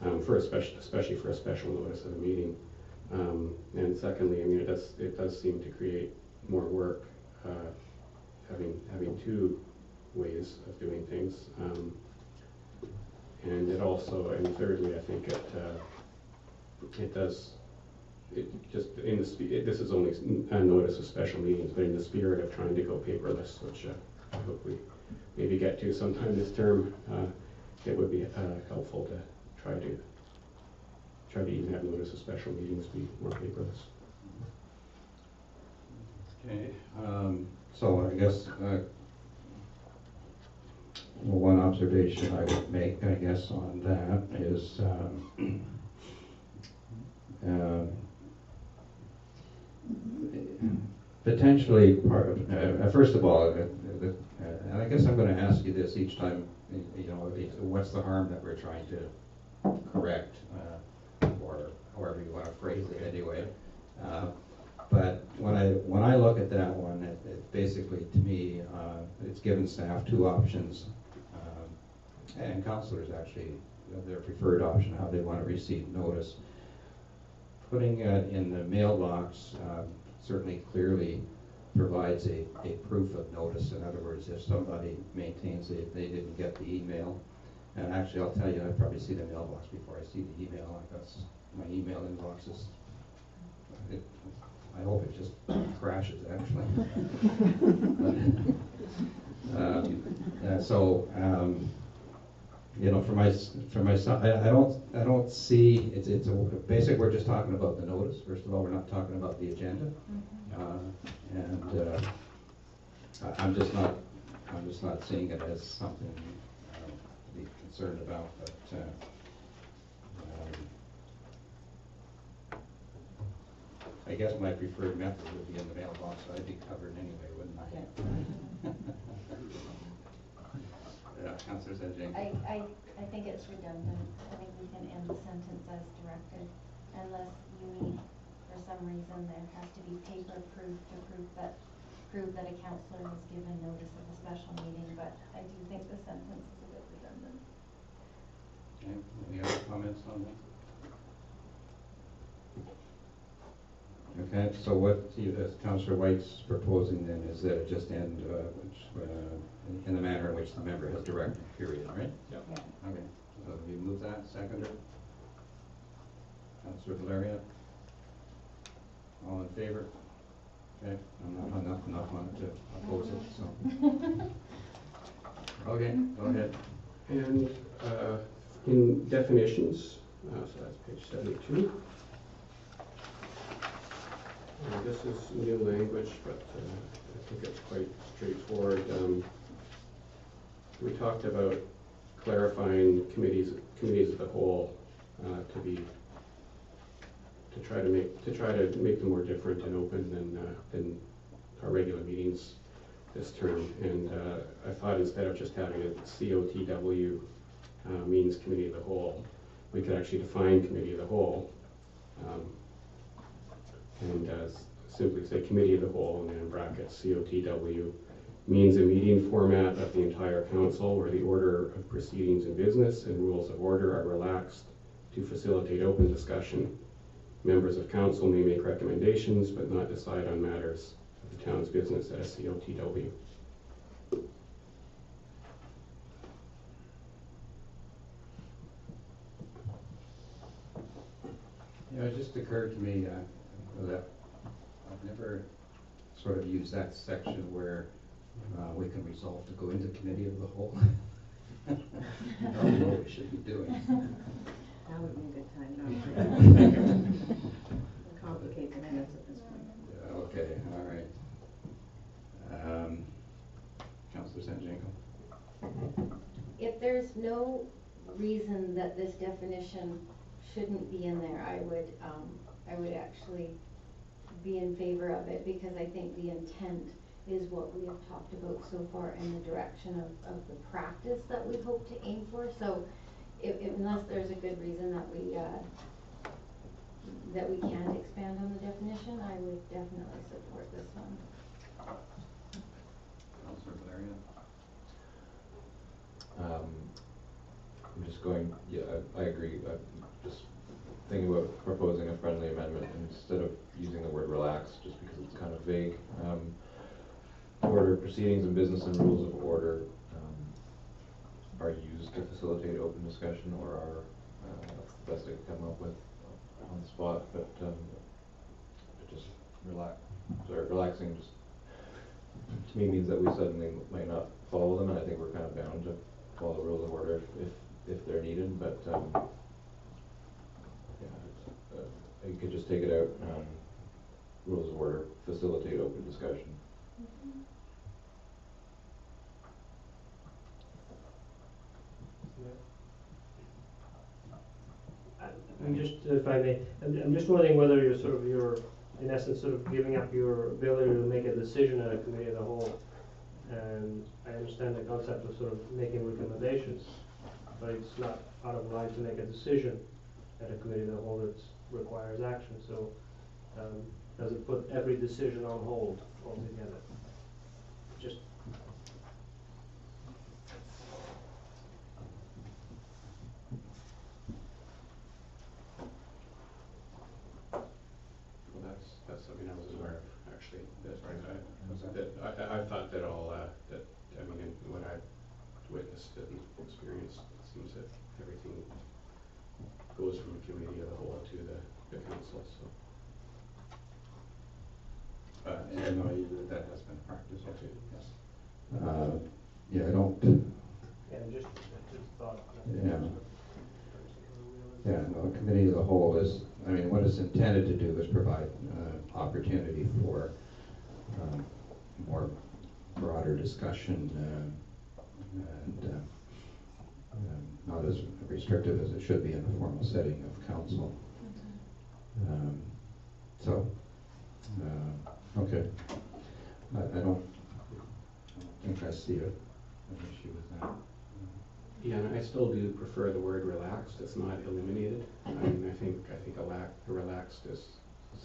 especially for a special notice of a meeting. And secondly, I mean, it does seem to create more work, having two ways of doing things. And it also, and thirdly, I think it does, it just, this is only a notice of special meetings, but in the spirit of trying to go paperless, which I hope we maybe get to sometime this term, it would be helpful to try to even have notice of special meetings be more paperless. Okay, so I guess one observation I would make, I guess, on that is potentially part of, first of all, and I guess I'm going to ask you this each time, you know, what's the harm that we're trying to correct, or however you want to phrase it anyway. But when I look at that one, it basically, to me, it's given staff two options, and councillors actually, their preferred option, how they want to receive notice. Putting it in the mailbox certainly clearly provides a proof of notice. In other words, if somebody maintains they didn't get the email, and actually I'll tell you, I probably see the mailbox before I see the email. That's my email inbox is. I hope it just crashes actually. You know, for my son, I don't see it's a basic. We're just talking about the notice. First of all, we're not talking about the agenda, and I'm just not seeing it as something to be concerned about. But I guess my preferred method would be in the mailbox, so I'd be covered anyway, wouldn't I? Yeah, Councillor Sedging. I think it's redundant. I think we can end the sentence as directed, unless you need, for some reason, there has to be paper proof to prove that a councillor was given notice of a special meeting, but I do think the sentence is a bit redundant. Okay, any other comments on that? Okay, so what Councillor White's proposing then is that it just end in the manner in which the member has directed, period, right? Yeah. Okay, so we move that, seconder? Councillor Valeria? All in favor? Okay, I'm not one to oppose it, so. Okay, go ahead. And in definitions, so that's page 72. This is new language, but I think it's quite straightforward. We talked about clarifying committees of the whole to try to make them more different and open than our regular meetings this term. And I thought instead of just having a COTW means committee of the whole, we could actually define committee of the whole. And simply say committee of the whole, and then in brackets COTW means a meeting format of the entire council where the order of proceedings in business and rules of order are relaxed to facilitate open discussion. Members of council may make recommendations but not decide on matters of the town's business at a COTW. You know, it just occurred to me that I've never sort of used that section where we can resolve to go into committee of the whole. I don't know what we should be doing. That would be a good time, no. Complicate the minutes at this point. Yeah, okay, all right. Councillor Sanjanko. If there's no reason that this definition shouldn't be in there, I would actually be in favor of it, because I think the intent is what we have talked about so far in the direction of the practice that we hope to aim for. So unless there's a good reason that we can't expand on the definition, I would definitely support this one. Councillor Valeria. I'm just going, yeah, I agree. Just thinking about proposing a friendly amendment instead of using the word relax, just because it's kind of vague. Order proceedings and business and rules of order are used to facilitate open discussion, or are, that's the best I could come up with on the spot, but just relaxing just to me means that we suddenly might not follow them, and I think we're kind of bound to follow rules of order if they're needed, but you could just take it out, rules of order, facilitate open discussion. I'm just, if I may, I'm just wondering whether you're in essence sort of giving up your ability to make a decision at a committee of the whole. And I understand the concept of sort of making recommendations, but it's not out of line to make a decision at a committee of the whole that requires action. So does it put every decision on hold altogether? Just that's something I was aware of, actually. I thought that all, that, I mean, in what I've witnessed and experienced, it seems that everything goes from the committee of the whole to the council, so. And that has been practiced, Okay. yes. Yeah, I don't, yeah, just thought. yeah. Yeah, no, the committee of the whole is, I mean, what it's intended to do is provide opportunity for more broader discussion and not as restrictive as it should be in the formal setting of council. Okay. I don't think I see an issue with that. Yeah, and I still do prefer the word relaxed. It's not eliminated. I mean, I think a relaxed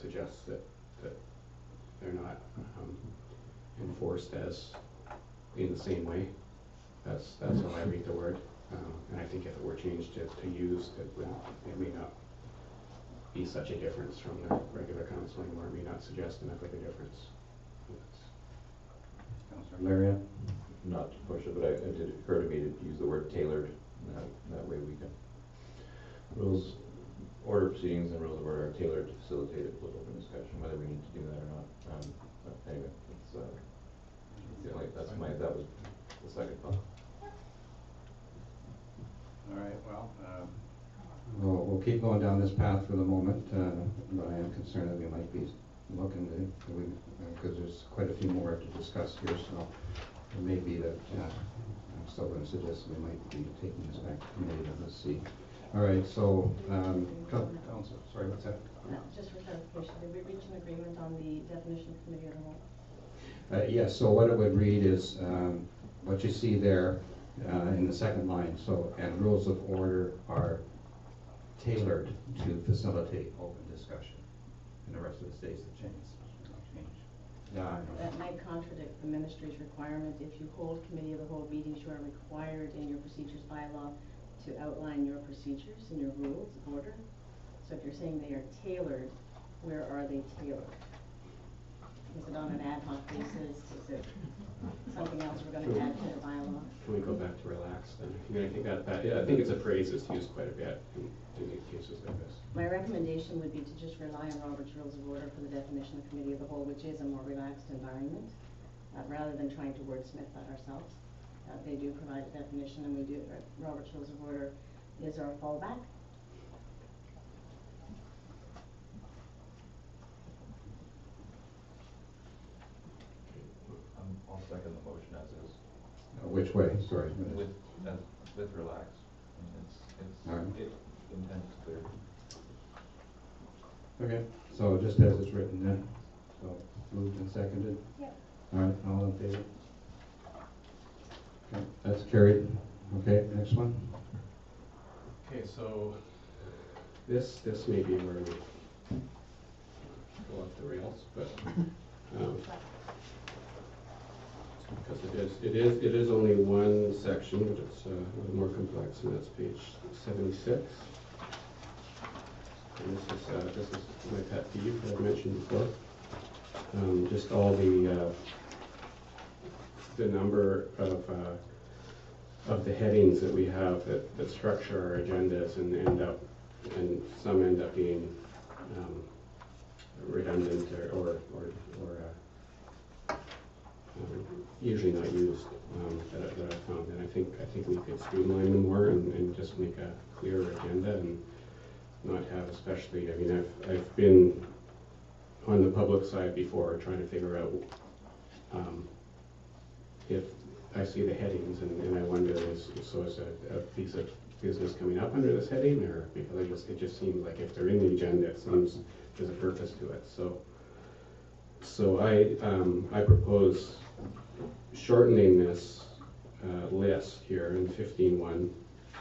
suggests that they're not enforced as in the same way. That's how I read the word. And I think if it were changed to used, it may not be such a difference from the regular council anymore. It may not suggest enough of a difference. Councillor Lariat? Not to push it, but it did occur to me to use the word tailored. That way we can order proceedings and rules of order are tailored to facilitate a political open discussion, whether we need to do that or not. But anyway, it's that was the second thought. All right, well, We'll keep going down this path for the moment, but I am concerned that we might be looking to, because there's quite a few more to discuss here, so it may be that I'm still going to suggest we might be taking this back to committee, but let's see. All right, so, Council, sorry, what's that? Just for clarification, did we reach an agreement on the definition of committee of the whole? Yes, so what it would read is what you see there in the second line. So, and rules of order are tailored to facilitate open discussion. And the rest of the states that change. Yeah, I know. That might contradict the ministry's requirement. If you hold committee of the whole meetings, you are required in your procedures bylaw to outline your procedures and your rules of order. So if you're saying they are tailored, where are they tailored? Is it on an ad hoc basis? Is it something else we're going to add to the bylaw? Can we go back to relax then? I think I think it's a phrase that's used quite a bit in cases like this. My recommendation would be to just rely on Robert's Rules of Order for the definition of committee of the whole, which is a more relaxed environment, rather than trying to wordsmith that ourselves. They do provide a definition, and we do. Robert's Rules of Order is our fallback. I'll second the motion as is. Which way? Sorry. With relax. All right. The intent is clear. Okay, so just as it's written then. So moved and seconded? Yep. All right, all in favor? Okay, that's carried. Okay, next one. Okay, so this may be where we go off the rails, but because it is only one section, but it's a little more complex, and that's page 76. and this is my pet peeve that I mentioned before. Just all the number of the headings that we have that structure our agendas and some end up being redundant or usually not used that I found. And I think we could streamline them more and just make a clearer agenda and not have, especially, I mean, I've been on the public side before trying to figure out if I see the headings and I wonder, is a piece of business coming up under this heading, or because it just seems like if they're in the agenda, it seems there's a purpose to it. So I propose shortening this list here in 15.1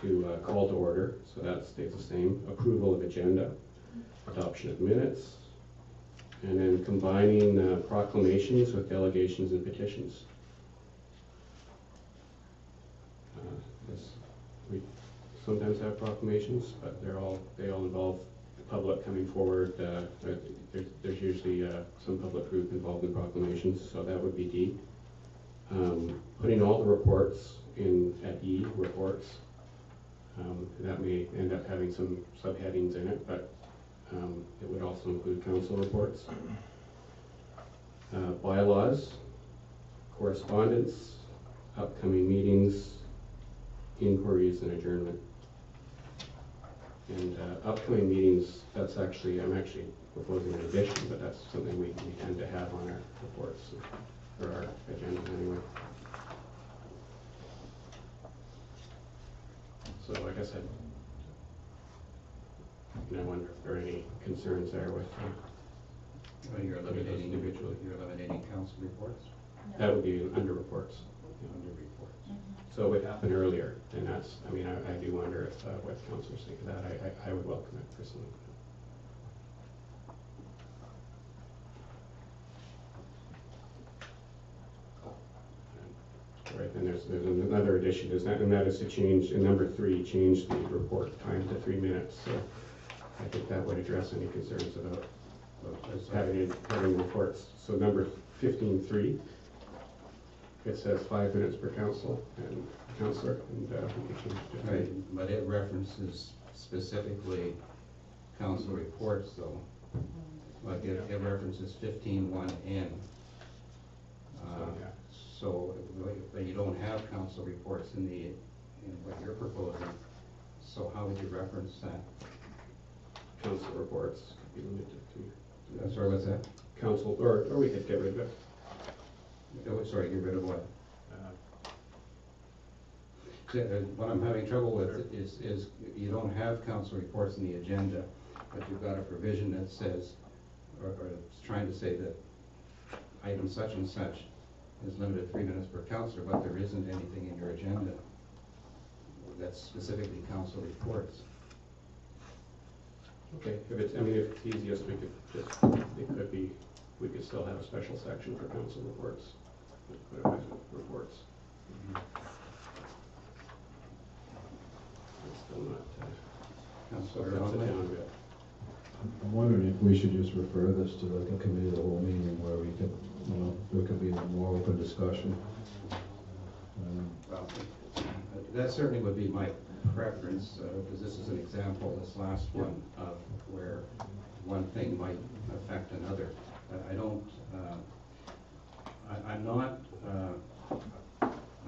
to call to order, so that stays the same. Approval of agenda, adoption of minutes, and then combining proclamations with delegations and petitions. We sometimes have proclamations, but they all involve the public coming forward. There's usually some public group involved in proclamations, so that would be D. Putting all the reports in at E, reports. That may end up having some subheadings in it, but it would also include council reports. Bylaws, correspondence, upcoming meetings, inquiries, and adjournment. And upcoming meetings, I'm actually proposing an addition, but that's something we tend to have on our reports, or our agenda anyway. So I guess I wonder if there are any concerns there with You're eliminating council reports? No. That would be under reports. Under reports. So it would happen earlier, and that's, I mean, I do wonder if what councillors think of that. I would welcome it personally. Right, and there's another addition, and that is to change, in number 3, change the report time to 3 minutes. So I think that would address any concerns about having reports. So number 15.3, it says 5 minutes per council and councillor, and we could change it to 3. Right, but it references specifically council reports, though. Like it references 15.1N. So but you don't have council reports in what you're proposing. So how would you reference that? Council reports could be limited to. Sorry, what's that? Council, or we could get rid of it. Oh, sorry, get rid of what? What I'm having trouble with is you don't have council reports in the agenda, but you've got a provision that says, or it's trying to say that item such and such is limited to 3 minutes per councillor, but there isn't anything in your agenda that's specifically council reports. Okay, if it's easiest, we could still have a special section for council reports. Put it with reports. It's still not Councillor Donnelly? I'm wondering if we should just refer this to like a committee of the whole meeting where we could, there could be a more open discussion. Well, that certainly would be my preference, because this is an example, this last one, of where one thing might affect another. I'm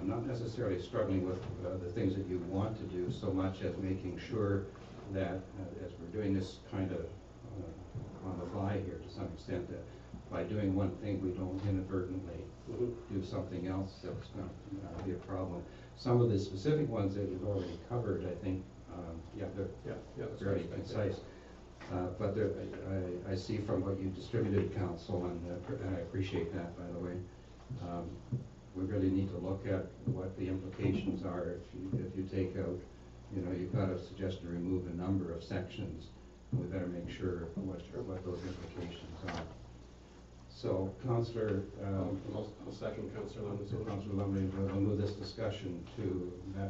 not necessarily struggling with the things that you want to do so much as making sure that as we're doing this kind of on the fly here to some extent, that by doing one thing we don't inadvertently do something else that's going to be a problem. Some of the specific ones that you've already covered, I think, they're very concise. But I see from what you distributed, Council, and I appreciate that, by the way. We really need to look at what the implications are if you take out, you've got a suggestion to remove a number of sections. We better make sure what those implications are. So, Councillor, I'll second Councillor Lumley. So Councillor Lumley, we'll move this discussion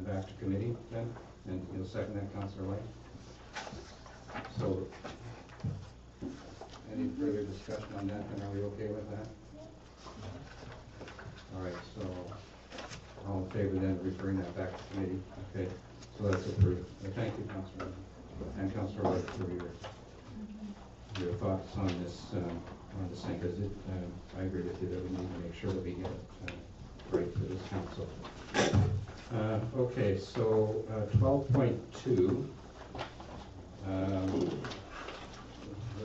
back to committee then, and you'll second that, Councillor White. So, discussion on that, and are we okay with that? All right, so all in favor then of referring that back to committee? Okay, so that's approved. Thank you, Councillor, and Councillor White, for your thoughts on this thing, because I agree with you that we need to make sure that we get it right for this council. Okay, so 12.2,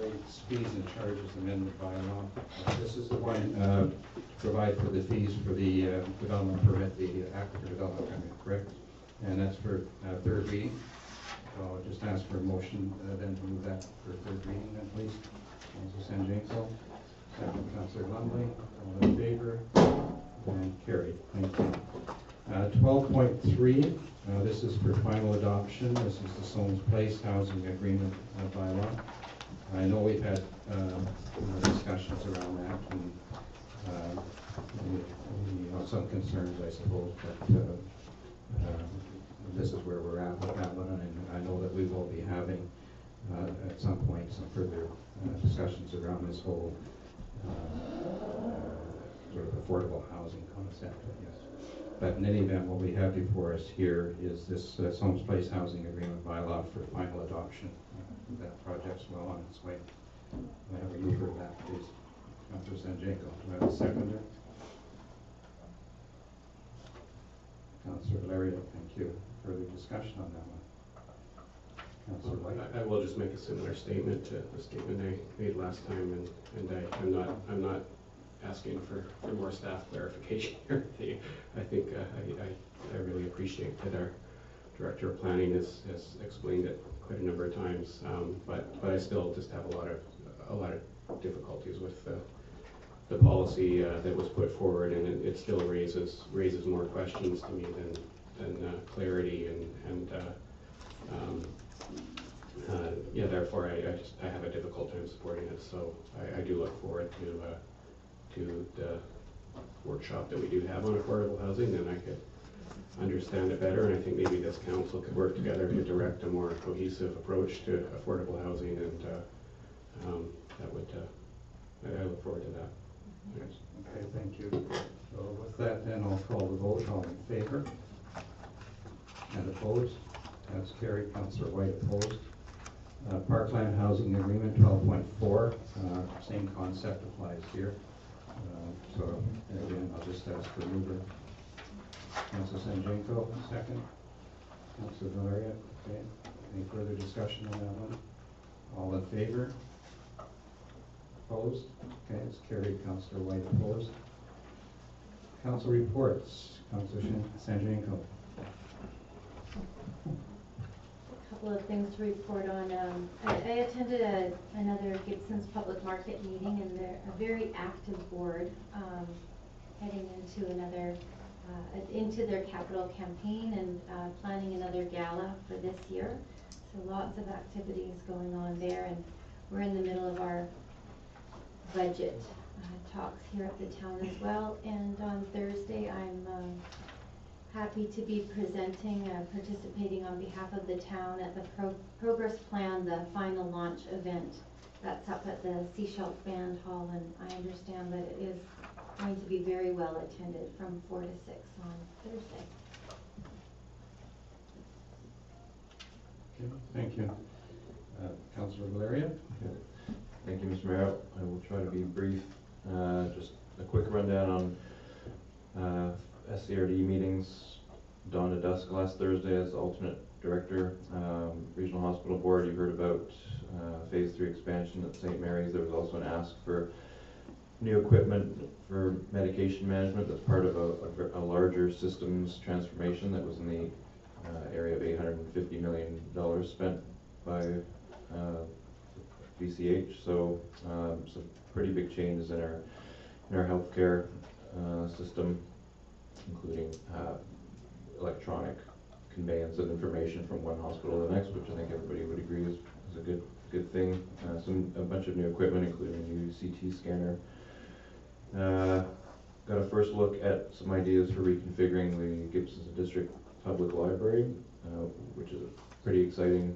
rates, fees, and charges amendment by law. This is the one to provide for the fees for the development permit, the active development permit, correct? And that's for third reading. So I'll just ask for a motion then to move that for third reading then, please. Councilor Sanjanko, second Councilor Lumley, all in favor, and carried. Thank you. 12.3, this is for final adoption. This is the Soames Place Housing Agreement bylaw. I know we've had discussions around that, and some concerns, I suppose, but this is where we're at with that one, and I know that we will be having at some point some further discussions around this whole sort of affordable housing concept, I guess. But in any event, what we have before us here is this Soames Place Housing Agreement bylaw for final adoption. That project's well on its way. I have a mover of that, please. Councilor Sanjanko. Do I have a seconder? Councilor Valerio, thank you. Further discussion on that one? Councilor White. I will just make a similar statement to the statement I made last time, and I'm not asking for more staff clarification here. I think I really appreciate that our Director of Planning has explained it quite a number of times, but I still just have a lot of difficulties with the policy that was put forward, and it still raises more questions to me than clarity, and yeah, therefore I have a difficult time supporting it. So I do look forward to the workshop that we do have on affordable housing, and I could understand it better, and I think maybe this council could work together to direct a more cohesive approach to affordable housing, and that would I look forward to that. Yes. Okay, thank you. So with that, then I'll call the vote. All in favor? And opposed? That's carried. Councillor White opposed. Parkland Housing Agreement 12.4, same concept applies here. So again, I'll just ask for a mover. Councilor Sanjanko, second. Councilor Valeria, okay. Any further discussion on that one? All in favor? Opposed? Okay, it's carried. Councilor White opposed. Council reports. Councilor Sanjanko. A couple of things to report on. I attended another Gibsons public market meeting, and they're a very active board heading into into their capital campaign and planning another gala for this year. So lots of activities going on there, and we're in the middle of our budget talks here at the town as well. And on Thursday, I'm happy to be participating on behalf of the town at the Progress Plan, the final launch event. That's up at the Seashell Band Hall, and I understand that it is going to be very well attended from 4 to 6 on Thursday. Okay, thank you. Councilor Valeria? Okay. Thank you, Mr. Mayor. I will try to be brief. Just a quick rundown on SCRD meetings. Dawn to dusk last Thursday as alternate director. Regional Hospital Board, you heard about Phase 3 expansion at St. Mary's. There was also an ask for new equipment for medication management that's part of a larger systems transformation that was in the area of $850 million spent by BCH. So some pretty big changes in our healthcare system, including electronic conveyance of information from one hospital to the next, which I think everybody would agree is a good thing. A bunch of new equipment, including a new CT scanner. Got a first look at some ideas for reconfiguring the Gibsons District Public Library, which is a pretty exciting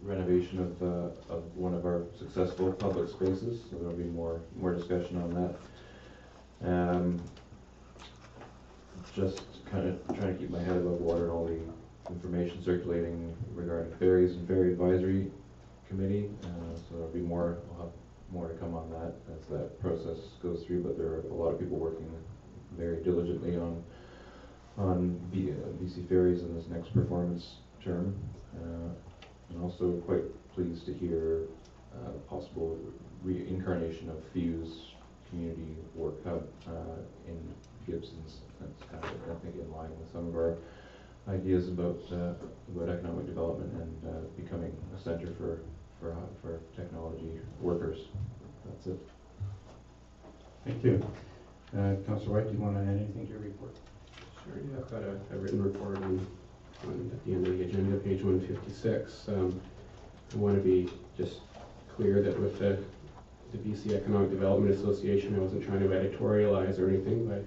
renovation of one of our successful public spaces, so there'll be more discussion on that. Just kind of trying to keep my head above water and all the information circulating regarding ferries and ferry advisory committee. So there'll be more. We'll have more to come on that as that process goes through. But there are a lot of people working very diligently on BC ferries in this next performance term. And also quite pleased to hear possible reincarnation of Fuse Community Work Hub in Gibsons. That's kind of, I think, in line with some of our ideas about economic development and becoming a center for technology workers. That's it. Thank you. Councillor White, do you want to add anything to your report? Sure, yeah, I've got a written report on at the end of the agenda, page 156. I want to be just clear that with the BC Economic Development Association, I wasn't trying to editorialize or anything by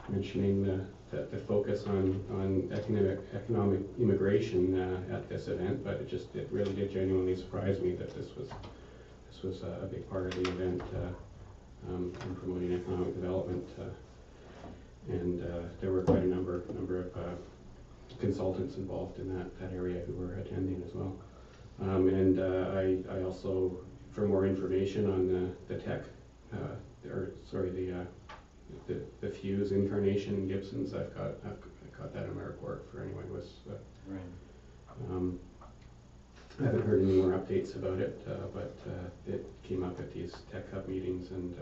mentioning the focus on economic immigration at this event, but it really did genuinely surprise me that this was a big part of the event in promoting economic development. And there were quite a number of consultants involved in that area who were attending as well. And I also, for more information on the tech, the Fuse incarnation in Gibsons, I've got that in my report for anyone who was. Right. I haven't heard any more updates about it, but it came up at these Tech Hub meetings, and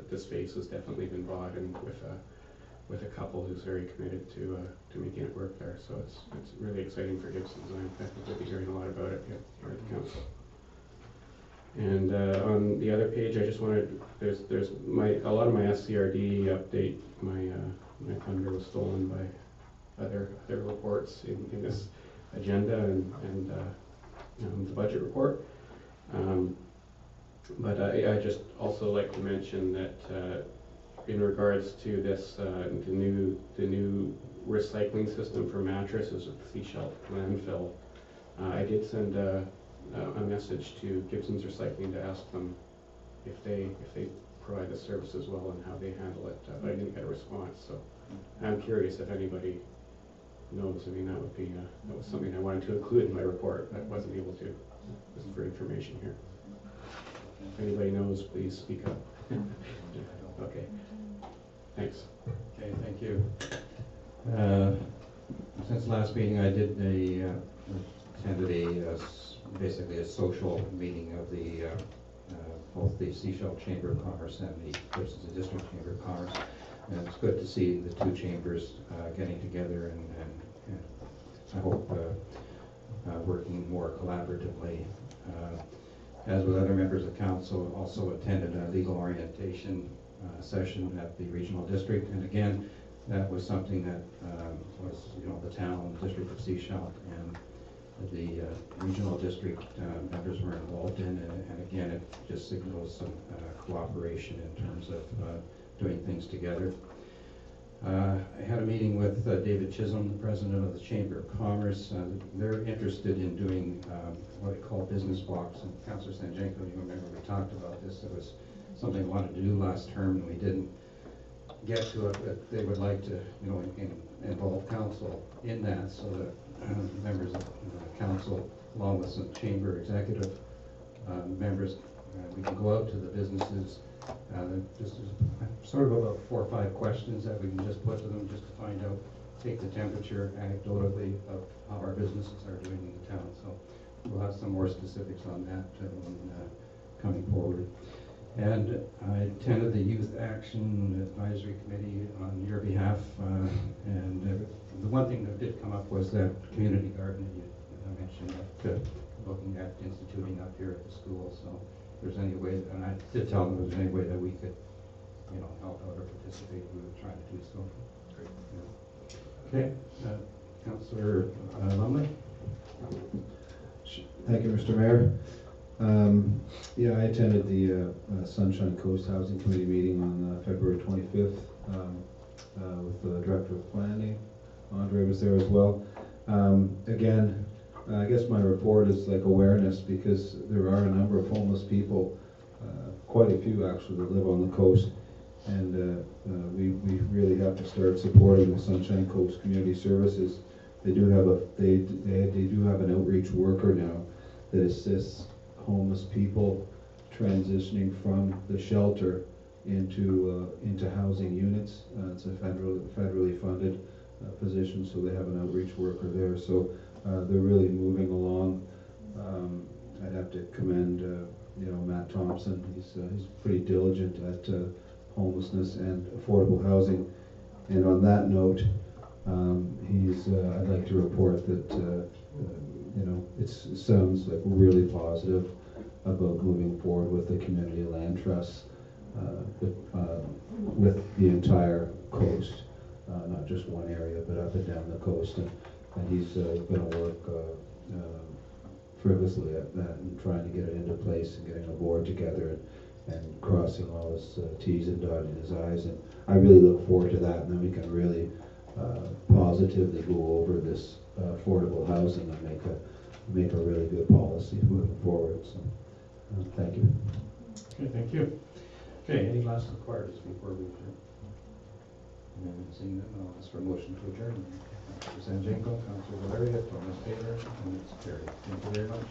the space has definitely been bought, and with a couple who's very committed to making it work there. So it's really exciting for Gibsons, and I think we'll be hearing a lot about it here at the council. And on the other page, I just wanted, there's a lot of my SCRD update, my thunder was stolen by other reports in this agenda and the budget report. But I just also like to mention that in regards to this, the new recycling system for mattresses at the Seashell landfill, I did send a message to Gibsons Recycling to ask them if they provide the service as well and how they handle it, but I didn't get a response. So I'm curious if anybody knows. I mean, that was something I wanted to include in my report, but wasn't able to. This is for information here. If anybody knows, please speak up. Okay. Thanks. Okay, thank you. Since last meeting, I did attended basically a social meeting of both the Seashell Chamber of Commerce and the Gibsons District Chamber of Commerce. And it's good to see the two chambers getting together and I hope working more collaboratively. As with other members of council, also attended a legal orientation session at the regional district, and again, that was something that was, the town, the district of Seashell, and the regional district members were involved in, and again, it just signals some cooperation in terms of doing things together. I had a meeting with David Chisholm, the president of the Chamber of Commerce. They're interested in doing what they call business walks, and Councillor Sanjenko, you remember we talked about this. It was something we wanted to do last term, and we didn't get to it, but they would like to, involve council in that, so that members of council, along with some chamber executive members, we can go out to the businesses. This is sort of about 4 or 5 questions that we can just put to them just to find out, take the temperature anecdotally of how our businesses are doing in the town. So we'll have some more specifics on that coming forward. And I attended the Youth Action Advisory Committee on your behalf, and the one thing that did come up was that community garden you mentioned, looking at instituting up here at the school. So if there's any way, and I did tell them if there's any way that we could, help out or participate, we would try to do so. Great. Okay, Councillor Lumley. Thank you, Mr. Mayor. I attended the Sunshine Coast Housing Committee meeting on February 25th with the Director of Planning. Andre was there as well. Again, I guess my report is like awareness, because there are a number of homeless people, quite a few actually, that live on the coast. And we really have to start supporting the Sunshine Coast Community Services. They do have they do have an outreach worker now that assists homeless people transitioning from the shelter into housing units. It's a federally funded position, so they have an outreach worker there. So they're really moving along. I'd have to commend Matt Thompson. He's pretty diligent at homelessness and affordable housing. And on that note, I'd like to report that it sounds like we're really positive about moving forward with the community land trusts with the entire coast, not just one area, but up and down the coast. And he's going to work frivolously at that and trying to get it into place and getting a board together and crossing all his T's and dotting his I's. And I really look forward to that, and then we can really positively go over this affordable housing and make a really good policy moving forward. So thank you. Okay, thank you. Okay, any last inquiries before we adjourn? And seeing none, I'll ask for a motion to adjourn. Councillor Sanjenko, Councillor Valeria, Thomas Taylor, and it's carried. Thank you very much.